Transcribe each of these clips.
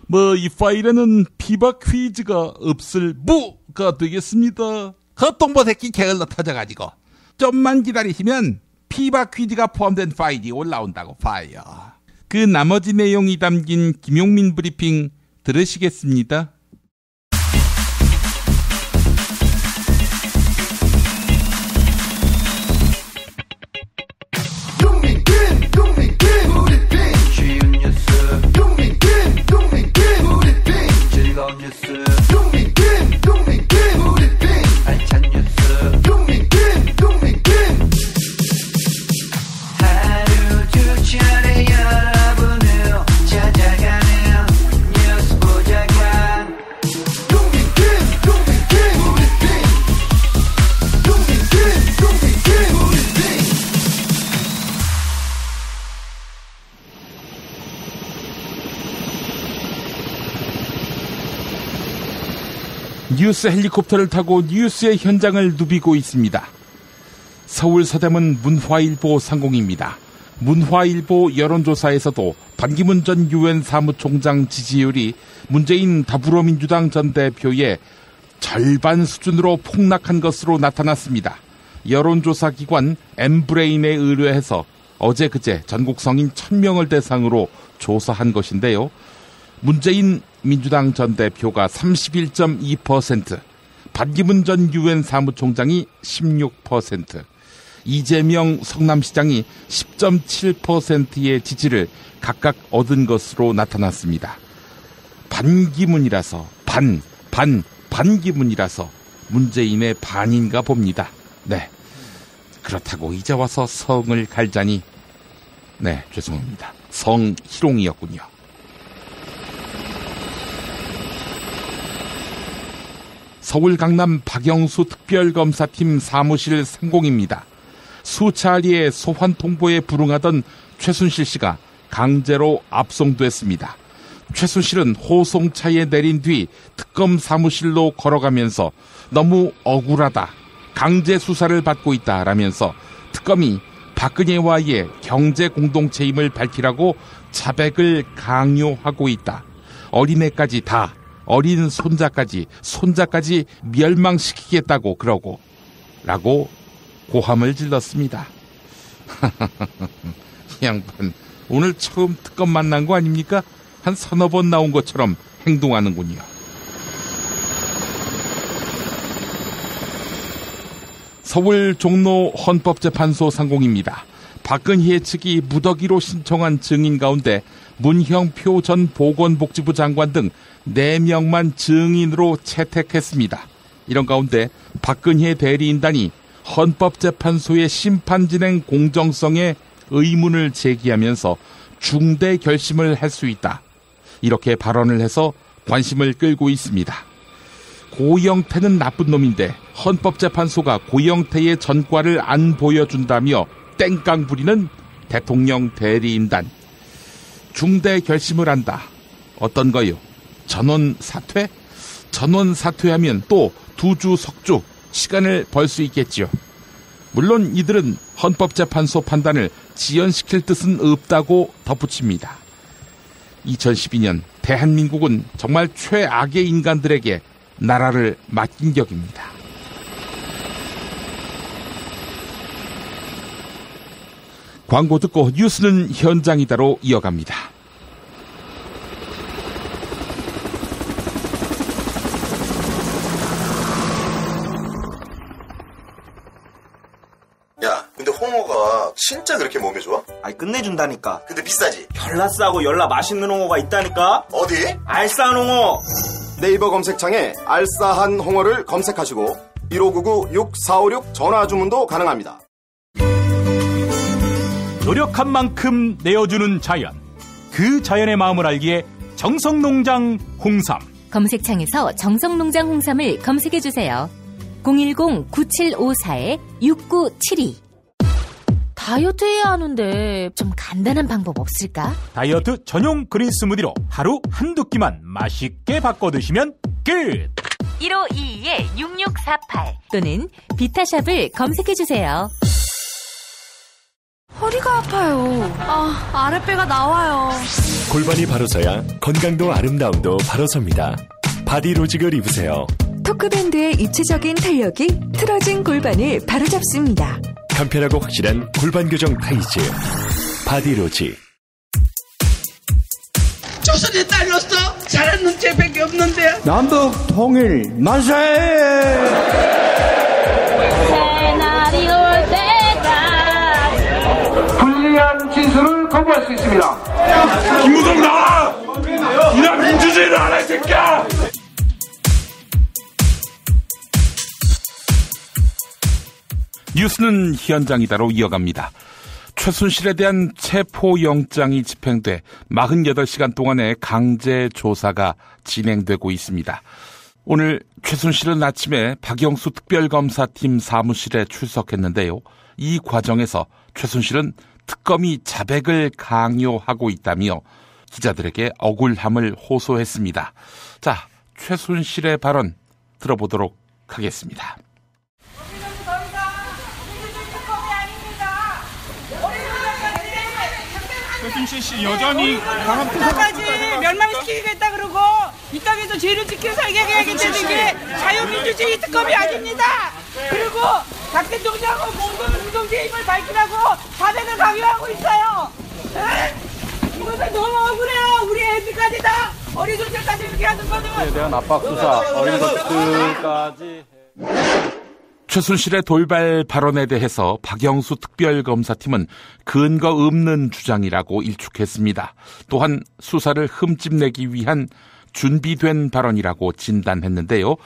이 파일에는 피바 퀴즈가 없을 무가 되겠습니다. 헛동보 새끼 게을러 터져가지고 좀만 기다리시면 피바 퀴즈가 포함된 파일이 올라온다고 봐요. 그 나머지 내용이 담긴 김용민 브리핑 들으시겠습니다. 뉴스 헬리콥터를 타고 뉴스의 현장을 누비고 있습니다. 서울 서대문 문화일보 상공입니다. 문화일보 여론조사에서도 반기문 전 유엔 사무총장 지지율이 문재인 더불어민주당 전 대표의 절반 수준으로 폭락한 것으로 나타났습니다. 여론조사 기관 엠브레인에 의뢰해서 어제 그제 전국 성인 1000명을 대상으로 조사한 것인데요. 문재인 민주당 전 대표가 31.2%, 반기문 전 유엔 사무총장이 16%, 이재명 성남시장이 10.7%의 지지를 각각 얻은 것으로 나타났습니다. 반기문이라서 반기문이라서 문재인의 반인가 봅니다. 네, 그렇다고 이제 와서 성을 갈자니 죄송합니다. 성희롱이었군요. 서울 강남 박영수 특별검사팀 사무실 상공입니다. 수차례의 소환 통보에 불응하던 최순실 씨가 강제로 압송됐습니다. 최순실은 호송차에 내린 뒤 특검 사무실로 걸어가면서 너무 억울하다, 강제 수사를 받고 있다라면서 특검이 박근혜와의 경제 공동체임을 밝히라고 자백을 강요하고 있다. 어린애까지 다, 어린 손자까지 멸망시키겠다고 그러고 라고 고함을 질렀습니다. 이 양반 오늘 처음 특검 만난 거 아닙니까? 한 서너 번 나온 것처럼 행동하는군요. 서울 종로 헌법재판소 상공입니다. 박근혜 측이 무더기로 신청한 증인 가운데 문형표 전 보건복지부 장관 등 4명만 증인으로 채택했습니다. 이런 가운데 박근혜 대리인단이 헌법재판소의 심판 진행 공정성에 의문을 제기하면서 중대 결심을 할 수 있다, 이렇게 발언을 해서 관심을 끌고 있습니다. 고영태는 나쁜 놈인데 헌법재판소가 고영태의 전과를 안 보여준다며 땡깡 부리는 대통령 대리인단. 중대 결심을 한다. 어떤 거요? 전원 사퇴? 전원 사퇴하면 또 2주 석주 시간을 벌 수 있겠지요. 물론 이들은 헌법재판소 판단을 지연시킬 뜻은 없다고 덧붙입니다. 2012년 대한민국은 정말 최악의 인간들에게 나라를 맡긴 격입니다. 광고 듣고 뉴스는 현장이다로 이어갑니다. 야, 근데 홍어가 진짜 그렇게 몸에 좋아? 아니 끝내준다니까. 근데 비싸지? 열나 싸고 열나 맛있는 홍어가 있다니까. 어디? 알싸한 홍어. 네이버 검색창에 알싸한 홍어를 검색하시고 1599-6456 전화 주문도 가능합니다. 노력한 만큼 내어주는 자연, 그 자연의 마음을 알기에 정성농장 홍삼. 검색창에서 정성농장 홍삼을 검색해주세요. 010-9754-6972. 다이어트 해야 하는데 좀 간단한 방법 없을까? 다이어트 전용 그린 스무디로 하루 한두 끼만 맛있게 바꿔 드시면 끝! 1522-6648 또는 비타샵을 검색해주세요. 허리가 아파요. 아랫배가 나와요. 골반이 바로서야 건강도 아름다움도 바로섭니다. 바디로직을 입으세요. 토크밴드의 입체적인 탄력이 틀어진 골반을 바로잡습니다. 간편하고 확실한 골반 교정 타이즈 바디로직. 조선에 딸렸어? 잘하는 쟤밖에 없는데. 남북 통일 만세! 새날이 올 때가 불리한 진술을 거부할 수 있습니다. 김무성 나와! 이나 민주주의를 알아, 이 새끼야! 뉴스는 현장이다로 이어갑니다. 최순실에 대한 체포영장이 집행돼 48시간 동안의 강제 조사가 진행되고 있습니다. 오늘 최순실은 아침에 박영수 특별검사팀 사무실에 출석했는데요. 이 과정에서 최순실은 특검이 자백을 강요하고 있다며 기자들에게 억울함을 호소했습니다. 자, 최순실의 발언 들어보도록 하겠습니다. 최순실 씨 여전히 강압까지 멸망시키겠다 그러고 이 땅에서 죄를 지켜 살게 하겠다는 게 자유민주주의 특검이 아닙니다. 그리고 박 대통령하고 공동체의 힘을 밝히라고 자백을 강요하고 있어요. 이것은 너무 억울해요. 우리 애들까지 다 어린 손들까지 이렇게 하는 거는. 대한 압박 수사, 어린 것들까지. 최순실의 돌발 발언에 대해서 박영수 특별검사팀은 근거 없는 주장이라고 일축했습니다. 또한 수사를 흠집내기 위한 준비된 발언이라고 진단했는데요.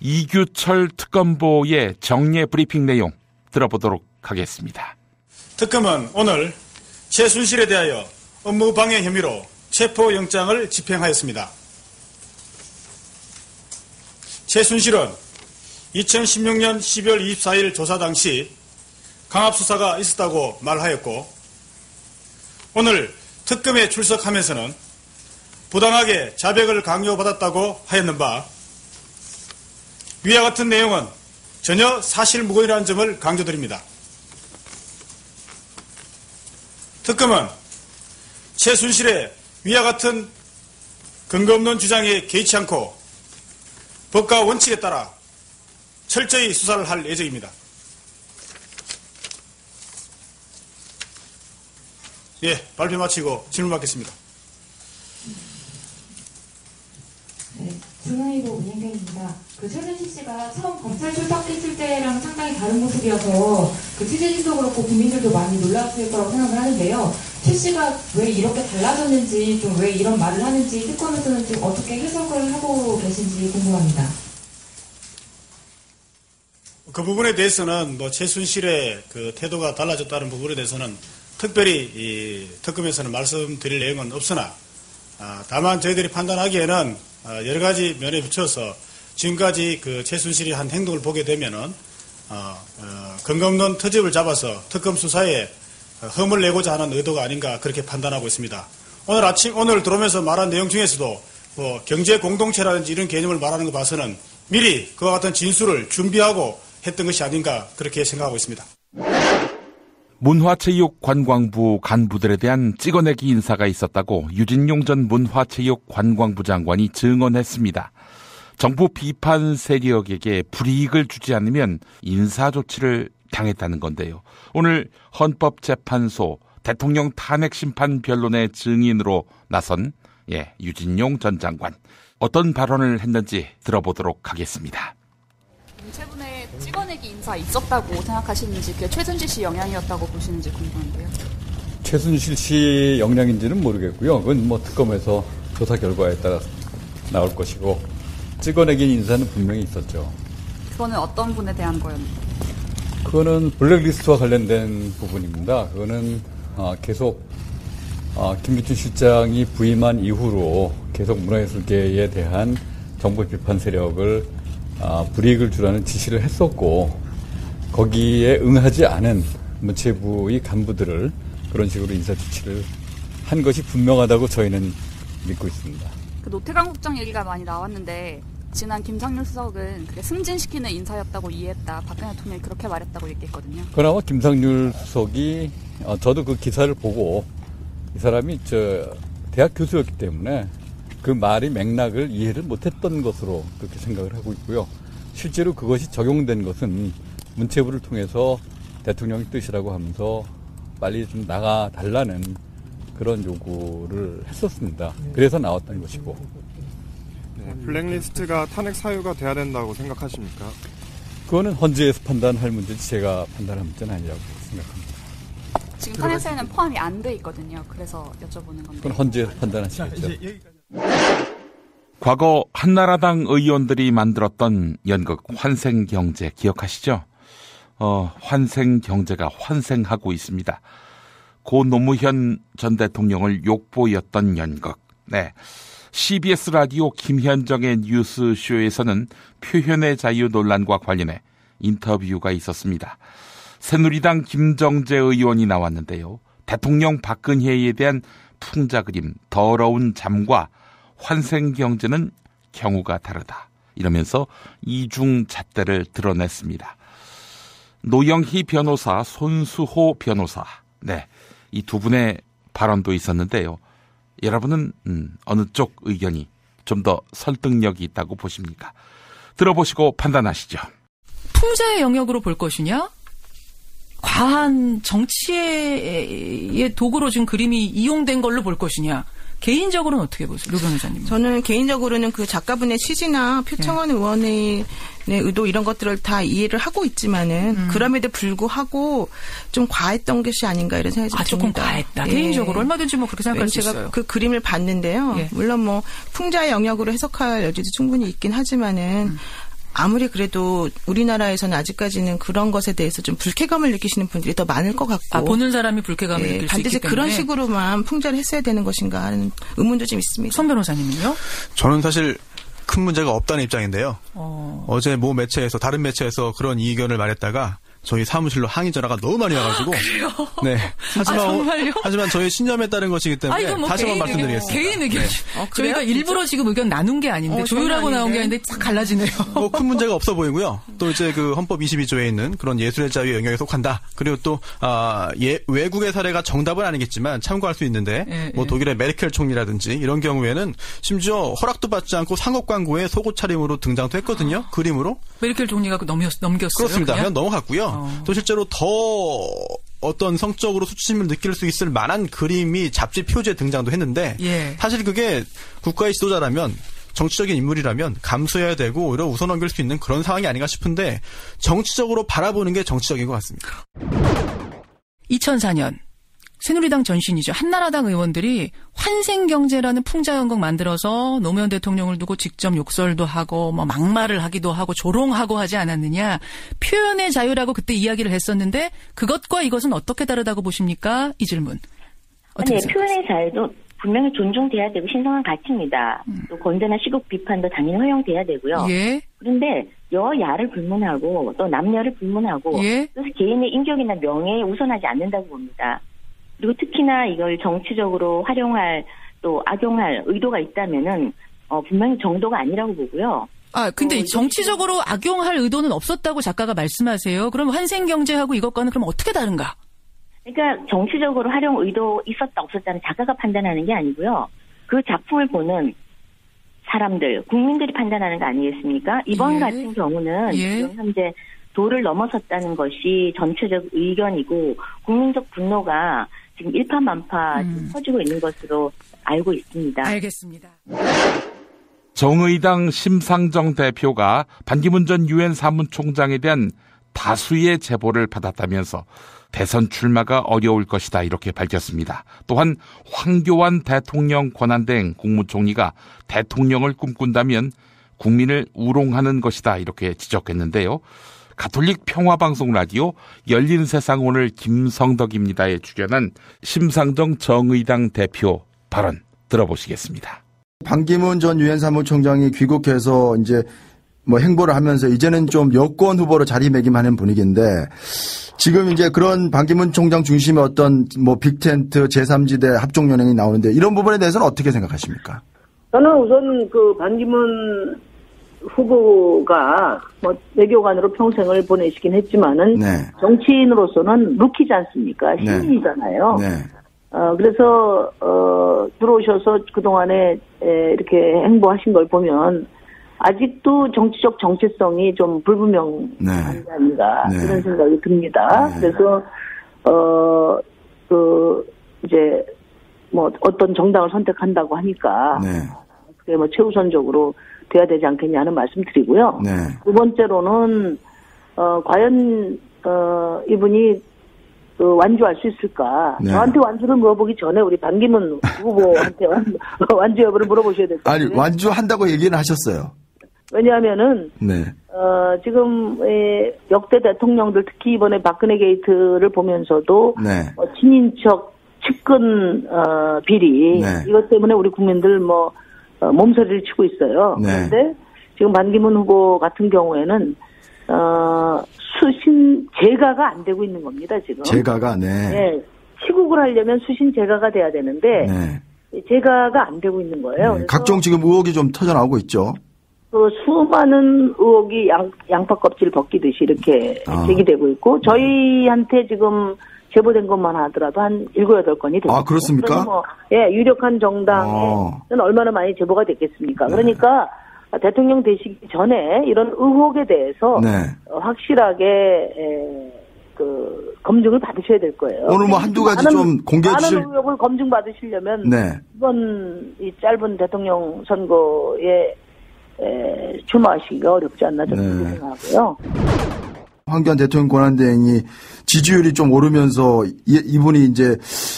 이규철 특검보의 정례 브리핑 내용 들어보도록 하겠습니다. 특검은 오늘 최순실에 대하여 업무방해 혐의로 체포영장을 집행하였습니다. 최순실은 2016년 12월 24일 조사 당시 강압수사가 있었다고 말하였고 오늘 특검에 출석하면서는 부당하게 자백을 강요받았다고 하였는 바 위와 같은 내용은 전혀 사실무근이라는 점을 강조드립니다. 특검은 최순실의 위와 같은 근거 없는 주장에 개의치 않고 법과 원칙에 따라 철저히 수사를 할 예정입니다. 예, 발표 마치고 질문 받겠습니다. 네, 중앙일보 운영경입니다. 최순실 씨가 처음 검찰 출석했을 때랑 상당히 다른 모습이어서 취재진도 그렇고 국민들도 많이 놀랐을 거라고 생각을 하는데요. 최 씨가 왜 이렇게 달라졌는지, 좀 왜 이런 말을 하는지 특검에서는 좀 어떻게 해석을 하고 계신지 궁금합니다. 그 부분에 대해서는 최순실의 그 태도가 달라졌다는 부분에 대해서는 특별히 이 특검에서는 말씀드릴 내용은 없으나 다만 저희들이 판단하기에는 여러 가지 면에 비춰서 지금까지 그 최순실이 한 행동을 보게 되면은 근거 없는 트집을 잡아서 특검 수사에 흠을 내고자 하는 의도가 아닌가 그렇게 판단하고 있습니다. 오늘 들어오면서 말한 내용 중에서도 경제 공동체라든지 이런 개념을 말하는 거 봐서는 미리 그와 같은 진술을 준비하고 했던 것이 아닌가 그렇게 생각하고 있습니다. 문화체육관광부 간부들에 대한 찍어내기 인사가 있었다고 유진용 전 문화체육관광부 장관이 증언했습니다. 정부 비판 세력에게 불이익을 주지 않으면 인사 조치를 당했다는 건데요. 오늘 헌법재판소 대통령 탄핵심판 변론의 증인으로 나선 유진용 전 장관. 어떤 발언을 했는지 들어보도록 하겠습니다. 문체부에 찍어내기 인사 있었다고 생각하시는지 그게 최순실 씨 영향이었다고 보시는지 궁금한데요. 최순실 씨 영향인지는 모르겠고요. 그건 특검에서 조사 결과에 따라 나올 것이고 찍어내기 인사는 분명히 있었죠. 그거는 어떤 분에 대한 거였나요? 그거는 블랙리스트와 관련된 부분입니다. 그거는 계속 김기춘 실장이 부임한 이후로 계속 문화예술계에 대한 정부 비판 세력을 불이익을 주라는 지시를 했었고 거기에 응하지 않은 문체부의 간부들을 그런 식으로 인사 조치를 한 것이 분명하다고 저희는 믿고 있습니다. 그 노태강 국장 얘기가 많이 나왔는데 지난 김상률 수석은 그게 승진시키는 인사였다고 이해했다. 박근혜 대통령이 그렇게 말했다고 얘기했거든요. 그나마 김상률 수석이 저도 그 기사를 보고 이 사람이 대학 교수였기 때문에 그 말이 맥락을 이해를 못했던 것으로 그렇게 생각을 하고 있고요. 실제로 그것이 적용된 것은 문체부를 통해서 대통령의 뜻이라고 하면서 빨리 좀 나가달라는 그런 요구를 했었습니다. 그래서 나왔던 것이고. 네, 블랙리스트가 탄핵 사유가 돼야 된다고 생각하십니까? 그거는 헌재에서 판단할 문제지 제가 판단할 문제는 아니라고 생각합니다. 지금 탄핵 사유는 포함이 안 돼 있거든요. 그래서 여쭤보는 건데. 그건 헌재에서 판단하시겠죠. 과거 한나라당 의원들이 만들었던 연극 환생경제 기억하시죠? 환생경제가 환생하고 있습니다. 고 노무현 전 대통령을 욕보였던 연극. 네. CBS 라디오 김현정의 뉴스쇼에서는 표현의 자유 논란과 관련해 인터뷰가 있었습니다. 새누리당 김정재 의원이 나왔는데요. 대통령 박근혜에 대한 풍자 그림, 더러운 잠과 환생경제는 경우가 다르다. 이러면서 이중잣대를 드러냈습니다. 노영희 변호사, 손수호 변호사. 네, 이 두 분의 발언도 있었는데요. 여러분은 어느 쪽 의견이 좀 더 설득력이 있다고 보십니까? 들어보시고 판단하시죠. 풍자의 영역으로 볼 것이냐? 과한 정치의 도구로 지금 그림이 이용된 걸로 볼 것이냐? 개인적으로는 어떻게 보세요? 류 변호사님. 저는 개인적으로는 그 작가분의 취지나 표창원 의원의 의도 이런 것들을 다 이해를 하고 있지만은 그럼에도 불구하고 좀 과했던 것이 아닌가 이런 생각이 듭니다. 조금 과했다. 예. 개인적으로 얼마든지 뭐 그렇게 생각할 수 있어요. 제가 그 그림을 봤는데요. 예. 물론 뭐 풍자의 영역으로 해석할 여지도 충분히 있긴 하지만은 아무리 그래도 우리나라에서는 아직까지는 그런 것에 대해서 좀 불쾌감을 느끼시는 분들이 더 많을 것 같고. 보는 사람이 불쾌감을 느낄 수 있기 반드시 때문에. 그런 식으로만 풍자를 했어야 되는 것인가 하는 의문도 좀 있습니다. 손 변호사님은요? 저는 사실 큰 문제가 없다는 입장인데요. 어제 모 매체에서 다른 매체에서 그런 의견을 말했다가 저희 사무실로 항의 전화가 너무 많이 와가지고. 그래요? 네. 정말요? 하지만 저희 신념에 따른 것이기 때문에 뭐 다시 한번 말씀드리겠습니다. 개인 의견. 네. 저희가 일부러 지금 의견 나눈 게 아닌데 조율하고 나온 게 아닌데 딱 갈라지네요. 뭐 큰 문제가 없어 보이고요. 또 이제 그 헌법 22조에 있는 그런 예술의 자유 영역에 속한다. 그리고 또 외국의 사례가 정답은 아니겠지만 참고할 수 있는데 뭐 독일의 메르켈 총리라든지 이런 경우에는 심지어 허락도 받지 않고 상업 광고에 속옷 차림으로 등장도 했거든요. 그림으로. 메르켈 총리가 넘겼어요. 그렇습니다. 그냥 넘어갔고요. 또 실제로 더 어떤 성적으로 수치심을 느낄 수 있을 만한 그림이 잡지 표지에 등장도 했는데 사실 그게 국가의 지도자라면 정치적인 인물이라면 감수해야 되고 오히려 우선 넘길 수 있는 그런 상황이 아닌가 싶은데 정치적으로 바라보는 게 정치적인 것 같습니다. 2004년 새누리당 전신이죠. 한나라당 의원들이 환생경제라는 풍자연극 만들어서 노무현 대통령을 두고 직접 욕설도 하고 뭐 막말을 하기도 하고 조롱하고 하지 않았느냐. 표현의 자유라고 그때 이야기를 했었는데 그것과 이것은 어떻게 다르다고 보십니까? 이 질문. 네, 표현의 자유도 분명히 존중돼야 되고 신성한 가치입니다. 또 건전한 시국 비판도 당연히 허용돼야 되고요. 그런데 여야를 불문하고 또 남녀를 불문하고 그래서 개인의 인격이나 명예에 우선하지 않는다고 봅니다. 그리고 특히나 이걸 정치적으로 활용할 또 악용할 의도가 있다면은 분명히 정도가 아니라고 보고요. 근데 정치적으로 악용할 의도는 없었다고 작가가 말씀하세요. 그럼 환생경제하고 이것과는 그럼 어떻게 다른가? 그러니까 정치적으로 활용 의도 있었다 없었다는 작가가 판단하는 게 아니고요. 그 작품을 보는 사람들, 국민들이 판단하는 거 아니겠습니까? 이번 같은 경우는 지금 현재 도를 넘어섰다는 것이 전체적 의견이고 국민적 분노가 지금 일파만파 퍼지고 있는 것으로 알고 있습니다. 알겠습니다. 정의당 심상정 대표가 반기문 전 유엔 사무총장에 대한 다수의 제보를 받았다면서 대선 출마가 어려울 것이다 이렇게 밝혔습니다. 또한 황교안 대통령 권한대행 국무총리가 대통령을 꿈꾼다면 국민을 우롱하는 것이다 이렇게 지적했는데요. 가톨릭 평화방송 라디오 열린세상 오늘 김성덕입니다에 출연한 심상정 정의당 대표 발언 들어보시겠습니다. 반기문 전 유엔 사무총장이 귀국해서 이제 뭐 행보를 하면서 이제는 좀 여권 후보로 자리매김하는 분위기인데 지금 이제 그런 반기문 총장 중심의 어떤 뭐 빅텐트 제3지대 합종연행이 나오는데 이런 부분에 대해서는 어떻게 생각하십니까? 저는 우선 그 반기문 후보가 뭐 외교관으로 평생을 보내시긴 했지만은 네. 정치인으로서는 루키지 않습니까? 신인이잖아요. 네. 그래서 들어오셔서 그동안에 이렇게 행보하신 걸 보면 아직도 정치적 정체성이 좀 불분명한 게 아닌가 이런 생각이 듭니다. 그래서 이제 뭐 어떤 정당을 선택한다고 하니까 그게 뭐 최우선적으로 돼야 되지 않겠냐는 말씀드리고요. 두 번째로는 과연 이분이 완주할 수 있을까? 저한테 완주를 물어보기 전에 우리 반기문 후보한테 완주 여부를 물어보셔야 될 것 같아요. 아니 완주한다고 얘기는 하셨어요. 왜냐하면은 지금 역대 대통령들 특히 이번에 박근혜 게이트를 보면서도 친인척 측근 비리 이것 때문에 우리 국민들 몸서리를 치고 있어요. 그런데 지금 반기문 후보 같은 경우에는 수신 제가가 안 되고 있는 겁니다. 지금 제가가 시국을 하려면 수신 제가가 돼야 되는데 제가가 안 되고 있는 거예요. 각종 지금 의혹이 좀 터져나오고 있죠. 그 수많은 의혹이 양파 껍질 벗기듯이 이렇게 제기되고 있고 저희한테 지금 제보된 것만 하더라도 한 7, 8건이 됩니다. 그렇습니까? 유력한 정당에는 얼마나 많이 제보가 됐겠습니까? 그러니까 대통령 되시기 전에 이런 의혹에 대해서 확실하게 검증을 받으셔야 될 거예요. 오늘 뭐 한두 가지 좀 공개해 주실. 많은 의혹을 검증 받으시려면 이번 이 짧은 대통령 선거에 출마하시기가 어렵지 않나 저는 생각하고요. 황교안 대통령 권한대행이 지지율이 좀 오르면서 이분이 이제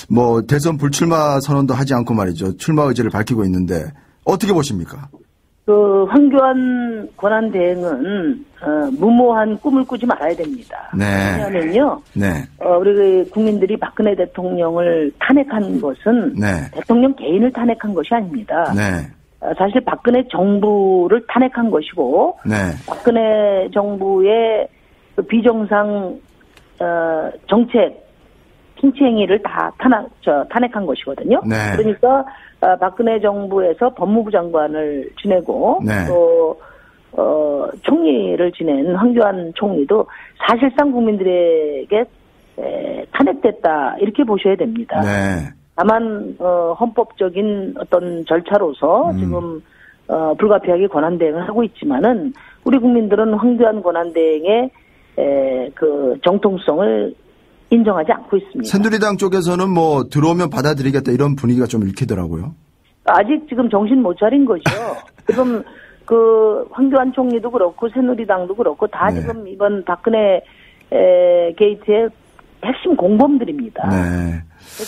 뭐 대선 불출마 선언도 하지 않고 말이죠. 출마 의지를 밝히고 있는데 어떻게 보십니까? 황교안 권한대행은 무모한 꿈을 꾸지 말아야 됩니다. 왜냐하면요. 우리 국민들이 박근혜 대통령을 탄핵한 것은 대통령 개인을 탄핵한 것이 아닙니다. 사실 박근혜 정부를 탄핵한 것이고 박근혜 정부의 비정상 정책 통치 행위를 다 탄핵한 것이거든요. 그러니까 박근혜 정부에서 법무부 장관을 지내고 또 총리를 지낸 황교안 총리도 사실상 국민들에게 탄핵됐다 이렇게 보셔야 됩니다. 다만 헌법적인 어떤 절차로서 지금 불가피하게 권한대행을 하고 있지만은 우리 국민들은 황교안 권한대행의 그 정통성을 인정하지 않고 있습니다. 새누리당 쪽에서는 뭐 들어오면 받아들이겠다 이런 분위기가 좀 읽히더라고요. 아직 지금 정신 못 차린 거죠. 지금 그 황교안 총리도 그렇고 새누리당도 그렇고 다 지금 이번 박근혜 게이트의 핵심 공범들입니다.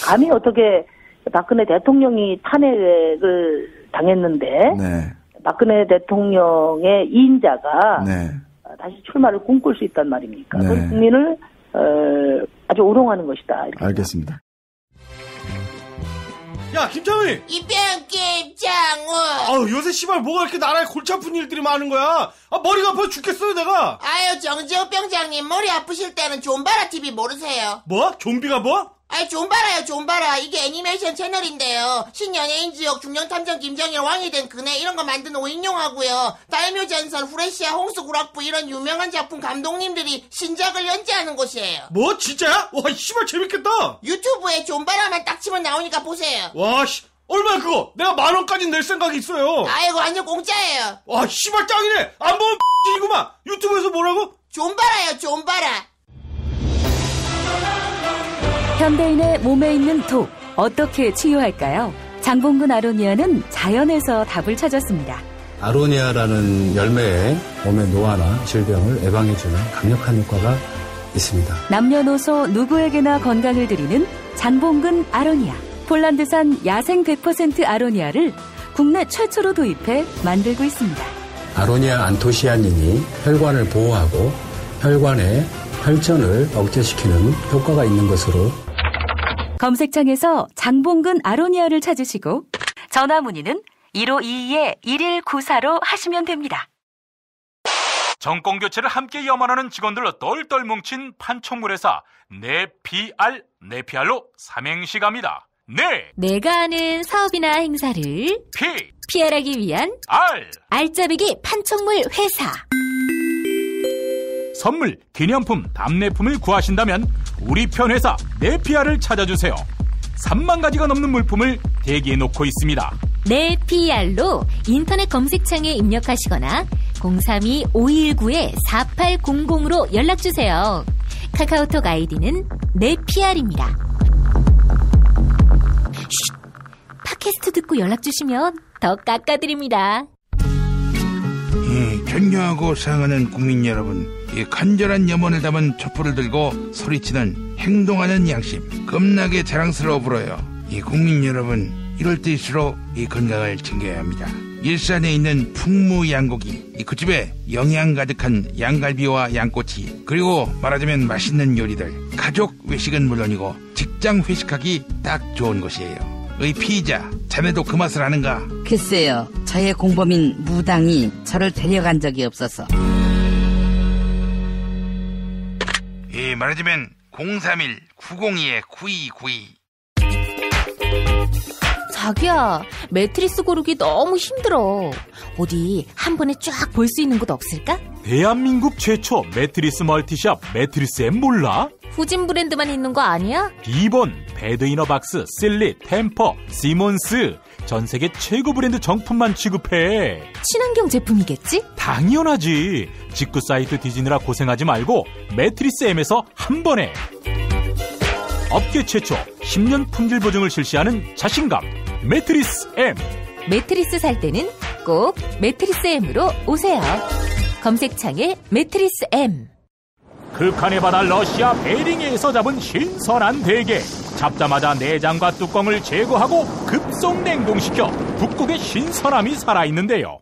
감히 어떻게 박근혜 대통령이 탄핵을 당했는데 박근혜 대통령의 2인자가 다시 출마를 꿈꿀 수 있단 말입니까? 그건 국민을 아주 우롱하는 것이다. 이렇게 알겠습니다. 야 김창희! 김장우! 요새 씨발 뭐가 이렇게 나라에 골치 아픈 일들이 많은 거야? 머리가 아파 죽겠어요 내가. 정지혁 병장님 머리 아프실 때는 존바라 TV 모르세요? 뭐? 좀비가 뭐? 존바라요 존바라. 이게 애니메이션 채널인데요. 신연예인 지역 중령탐정 김정일 왕이 된 그네 이런 거 만든 오인용하고요. 다이묘 전설 후레시아 홍수구락부 이런 유명한 작품 감독님들이 신작을 연재하는 곳이에요. 뭐 진짜야? 와 씨발 재밌겠다. 유튜브에 존바라만 딱 치면 나오니까 보세요. 와 씨 얼마야 그거? 내가 10,000원까지 낼 생각이 있어요. 완전 공짜예요. 와 씨발 짱이네. 안 보면 이구만. 유튜브에서 뭐라고? 존바라요 존바라. 현대인의 몸에 있는 독, 어떻게 치유할까요? 장봉근 아로니아는 자연에서 답을 찾았습니다. 아로니아라는 열매에 몸의 노화나 질병을 예방해주는 강력한 효과가 있습니다. 남녀노소 누구에게나 건강을 드리는 장봉근 아로니아. 폴란드산 야생 100% 아로니아를 국내 최초로 도입해 만들고 있습니다. 아로니아 안토시아닌이 혈관을 보호하고 혈관의 혈전을 억제시키는 효과가 있는 것으로 검색창에서 장봉근 아로니아를 찾으시고 전화 문의는 1522-1194로 하시면 됩니다. 정권교체를 함께 염원하는 직원들로 똘똘 뭉친 판촉물회사 네피알로 삼행시 갑니다. 내가 아는 사업이나 행사를 PR하기 위한 알짜배기 판촉물 회사. 선물, 기념품, 답례품을 구하신다면 우리 편 회사 네피아를 찾아주세요. 3만 가지가 넘는 물품을 대기해 놓고 있습니다. 네피알로 인터넷 검색창에 입력하시거나 032-519-4800으로 연락주세요. 카카오톡 아이디는 네피알입니다. 팟캐스트 듣고 연락주시면 더 깎아드립니다. 존경하고 사랑하는 국민 여러분, 이 간절한 염원을 담은 촛불을 들고 소리치는 행동하는 양심, 겁나게 자랑스러워 불어요. 이 국민 여러분, 이럴 때일수록 이 건강을 챙겨야 합니다. 일산에 있는 풍무양고기, 그 집에 영양 가득한 양갈비와 양꼬치, 그리고 말하자면 맛있는 요리들, 가족 외식은 물론이고 직장 회식하기 딱 좋은 곳이에요. 의 피의자, 자네도 그 맛을 아는가? 글쎄요, 저의 공범인 무당이 저를 데려간 적이 없어서. 예, 말하자면 031-902-9292. 자기야, 매트리스 고르기 너무 힘들어. 어디 한 번에 쫙 볼 수 있는 곳 없을까? 대한민국 최초 매트리스 멀티샵 매트리스엠 몰라? 후진 브랜드만 있는 거 아니야? 비본, 베드이너박스, 실리, 템퍼, 시몬스 전세계 최고 브랜드 정품만 취급해. 친환경 제품이겠지? 당연하지. 직구 사이트 뒤지느라 고생하지 말고 매트리스엠에서 한 번에. 업계 최초 10년 품질 보증을 실시하는 자신감 매트리스엠. 매트리스 살 때는 꼭 매트리스엠으로 오세요. 검색창에 매트리스엠. 극한의 바다 러시아 베링해에서 잡은 신선한 대게. 잡자마자 내장과 뚜껑을 제거하고 급속 냉동시켜 북극의 신선함이 살아있는데요.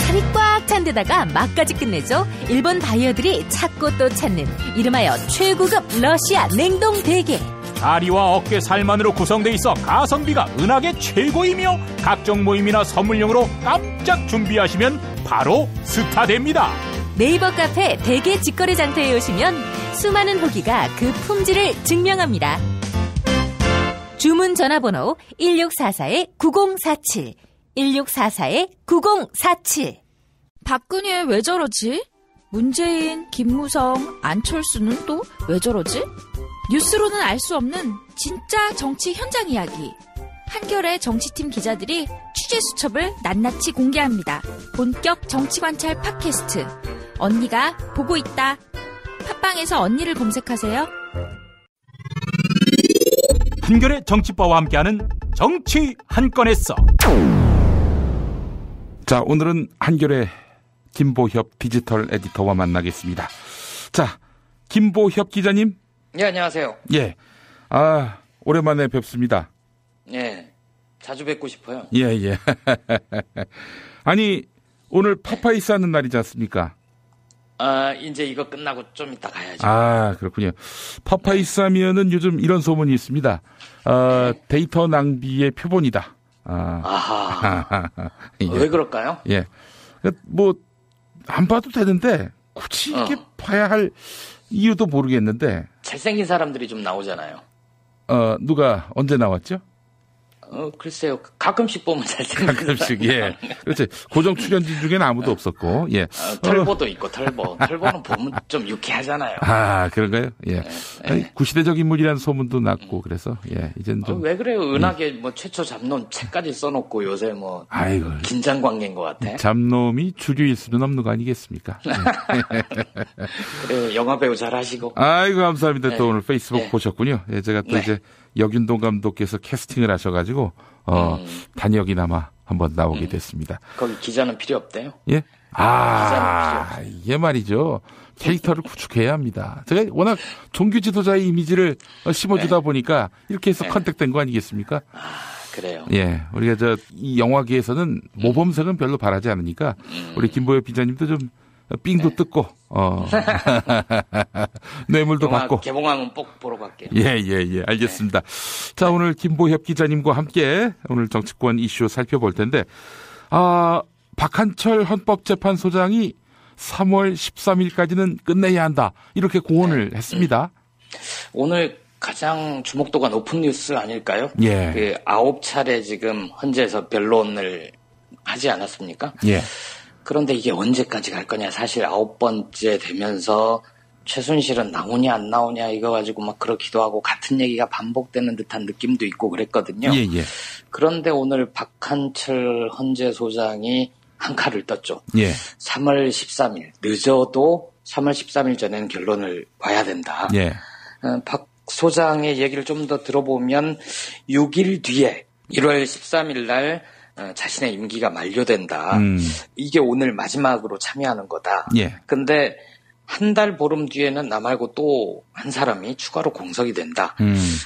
살이 꽉 찬 데다가 맛까지 끝내줘. 일본 바이어들이 찾고 또 찾는 이름하여 최고급 러시아 냉동 대게. 다리와 어깨 살만으로 구성돼 있어 가성비가 은하계 최고이며 각종 모임이나 선물용으로 깜짝 준비하시면 바로 스타됩니다. 네이버 카페 대게 직거래 장터에 오시면 수많은 후기가 그 품질을 증명합니다. 주문 전화번호 1644-9047 1644-9047. 박근혜 왜 저러지? 문재인, 김무성, 안철수는 또 왜 저러지? 뉴스로는 알 수 없는 진짜 정치 현장 이야기. 한겨레 정치팀 기자들이 취재 수첩을 낱낱이 공개합니다. 본격 정치관찰 팟캐스트. 언니가 보고 있다. 팟빵에서 언니를 검색하세요. 한겨레 정치바와 함께하는 정치 한 건에서. 자, 오늘은 한겨레 김보협 디지털 에디터와 만나겠습니다. 자, 김보협 기자님. 예, 안녕하세요. 예. 오랜만에 뵙습니다. 예. 자주 뵙고 싶어요. 예. 아니, 오늘 파파이스 하는 날이지 않습니까? 이제 이거 끝나고 좀 이따 가야죠. 그렇군요. 파파이스 하면은 요즘 이런 소문이 있습니다. 데이터 낭비의 표본이다. 아하. 예. 왜 그럴까요? 예. 뭐, 안 봐도 되는데, 굳이 이렇게 봐야 할 이유도 모르겠는데. 잘생긴 사람들이 좀 나오잖아요. 누가 언제 나왔죠? 글쎄요. 가끔씩 보면 잘생긴 가끔씩, 예. 그렇지. 고정 출연진 중에는 아무도 없었고, 예. 털보도 있고, 털보. 털보는 보면 좀 유쾌하잖아요. 그런가요? 예. 아니, 구시대적 인물이라는 소문도 났고, 그래서, 예. 이젠 좀. 왜 그래요? 은하계 뭐 최초 잡놈 책까지 써놓고 요새 뭐. 긴장 관계인 것 같아. 잡놈이 주류일 수는 없는 거 아니겠습니까? 그래요. 영화배우 잘 하시고. 감사합니다. 또 오늘 페이스북 보셨군요. 예, 제가 또 이제 역윤동 감독께서 캐스팅을 하셔가지고, 단역이나마 한번 나오게 됐습니다. 거기 기자는 필요 없대요? 예? 이게 말이죠. 캐릭터를 구축해야 합니다. 제가 워낙 종교 지도자의 이미지를 심어주다 보니까 이렇게 해서 컨택된 거 아니겠습니까? 그래요. 예. 우리가 이 영화계에서는 모범생은 별로 바라지 않으니까 우리 김보엽 기자님도 좀 삥도 뜯고, 뇌물도 받고. 개봉하면 꼭 보러 갈게요. 예. 알겠습니다. 자, 오늘 김보협 기자님과 함께 오늘 정치권 이슈 살펴볼 텐데, 박한철 헌법재판소장이 3월 13일까지는 끝내야 한다. 이렇게 공언을 했습니다. 오늘 가장 주목도가 높은 뉴스 아닐까요? 예. 그 9차례 지금 헌재에서 변론을 하지 않았습니까? 예. 그런데 이게 언제까지 갈 거냐. 사실 9번째 되면서 최순실은 나오냐 안 나오냐 이거 가지고 막 그렇기도 하고 같은 얘기가 반복되는 듯한 느낌도 있고 그랬거든요. 예, 예. 그런데 오늘 박한철 헌재소장이 한 칼을 떴죠. 예. 3월 13일 늦어도 3월 13일 전에는 결론을 봐야 된다. 예. 박 소장의 얘기를 좀 더 들어보면 6일 뒤에 1월 13일 날 자신의 임기가 만료된다. 이게 오늘 마지막으로 참여하는 거다. 예. 근데 한 달 보름 뒤에는 나 말고 또 한 사람이 추가로 공석이 된다.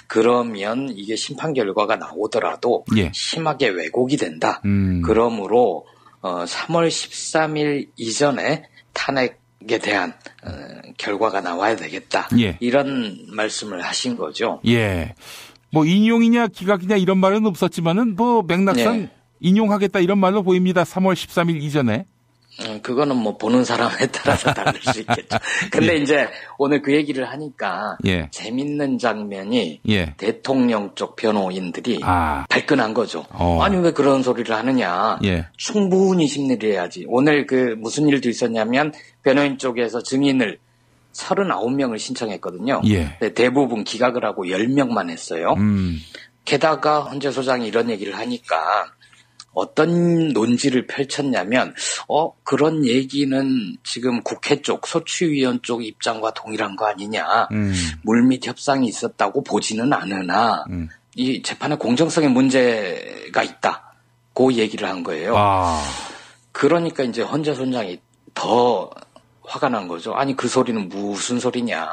그러면 이게 심판 결과가 나오더라도 예. 심하게 왜곡이 된다. 그러므로 3월 13일 이전에 탄핵에 대한 결과가 나와야 되겠다. 예. 이런 말씀을 하신 거죠. 예. 뭐 인용이냐 기각이냐 이런 말은 없었지만은 뭐 맥락상 예. 인용하겠다 이런 말로 보입니다. 3월 13일 이전에. 그거는 뭐 보는 사람에 따라서 다를 수 있겠죠. 근데 예. 이제 오늘 그 얘기를 하니까 예. 재밌는 장면이 예. 대통령 쪽 변호인들이 발끈한 거죠. 아니 왜 그런 소리를 하느냐. 예. 충분히 심리를 해야지. 오늘 그 무슨 일도 있었냐면 변호인 쪽에서 증인을 39명을 신청했거든요. 예. 대부분 기각을 하고 10명만 했어요. 게다가 헌재소장이 이런 얘기를 하니까 어떤 논지를 펼쳤냐면 그런 얘기는 지금 국회 쪽 소추위원 쪽 입장과 동일한 거 아니냐. 물밑 협상이 있었다고 보지는 않으나 이 재판의 공정성에 문제가 있다. 그 얘기를 한 거예요. 그러니까 이제 헌재소장이 더 화가 난 거죠. 아니 그 소리는 무슨 소리냐.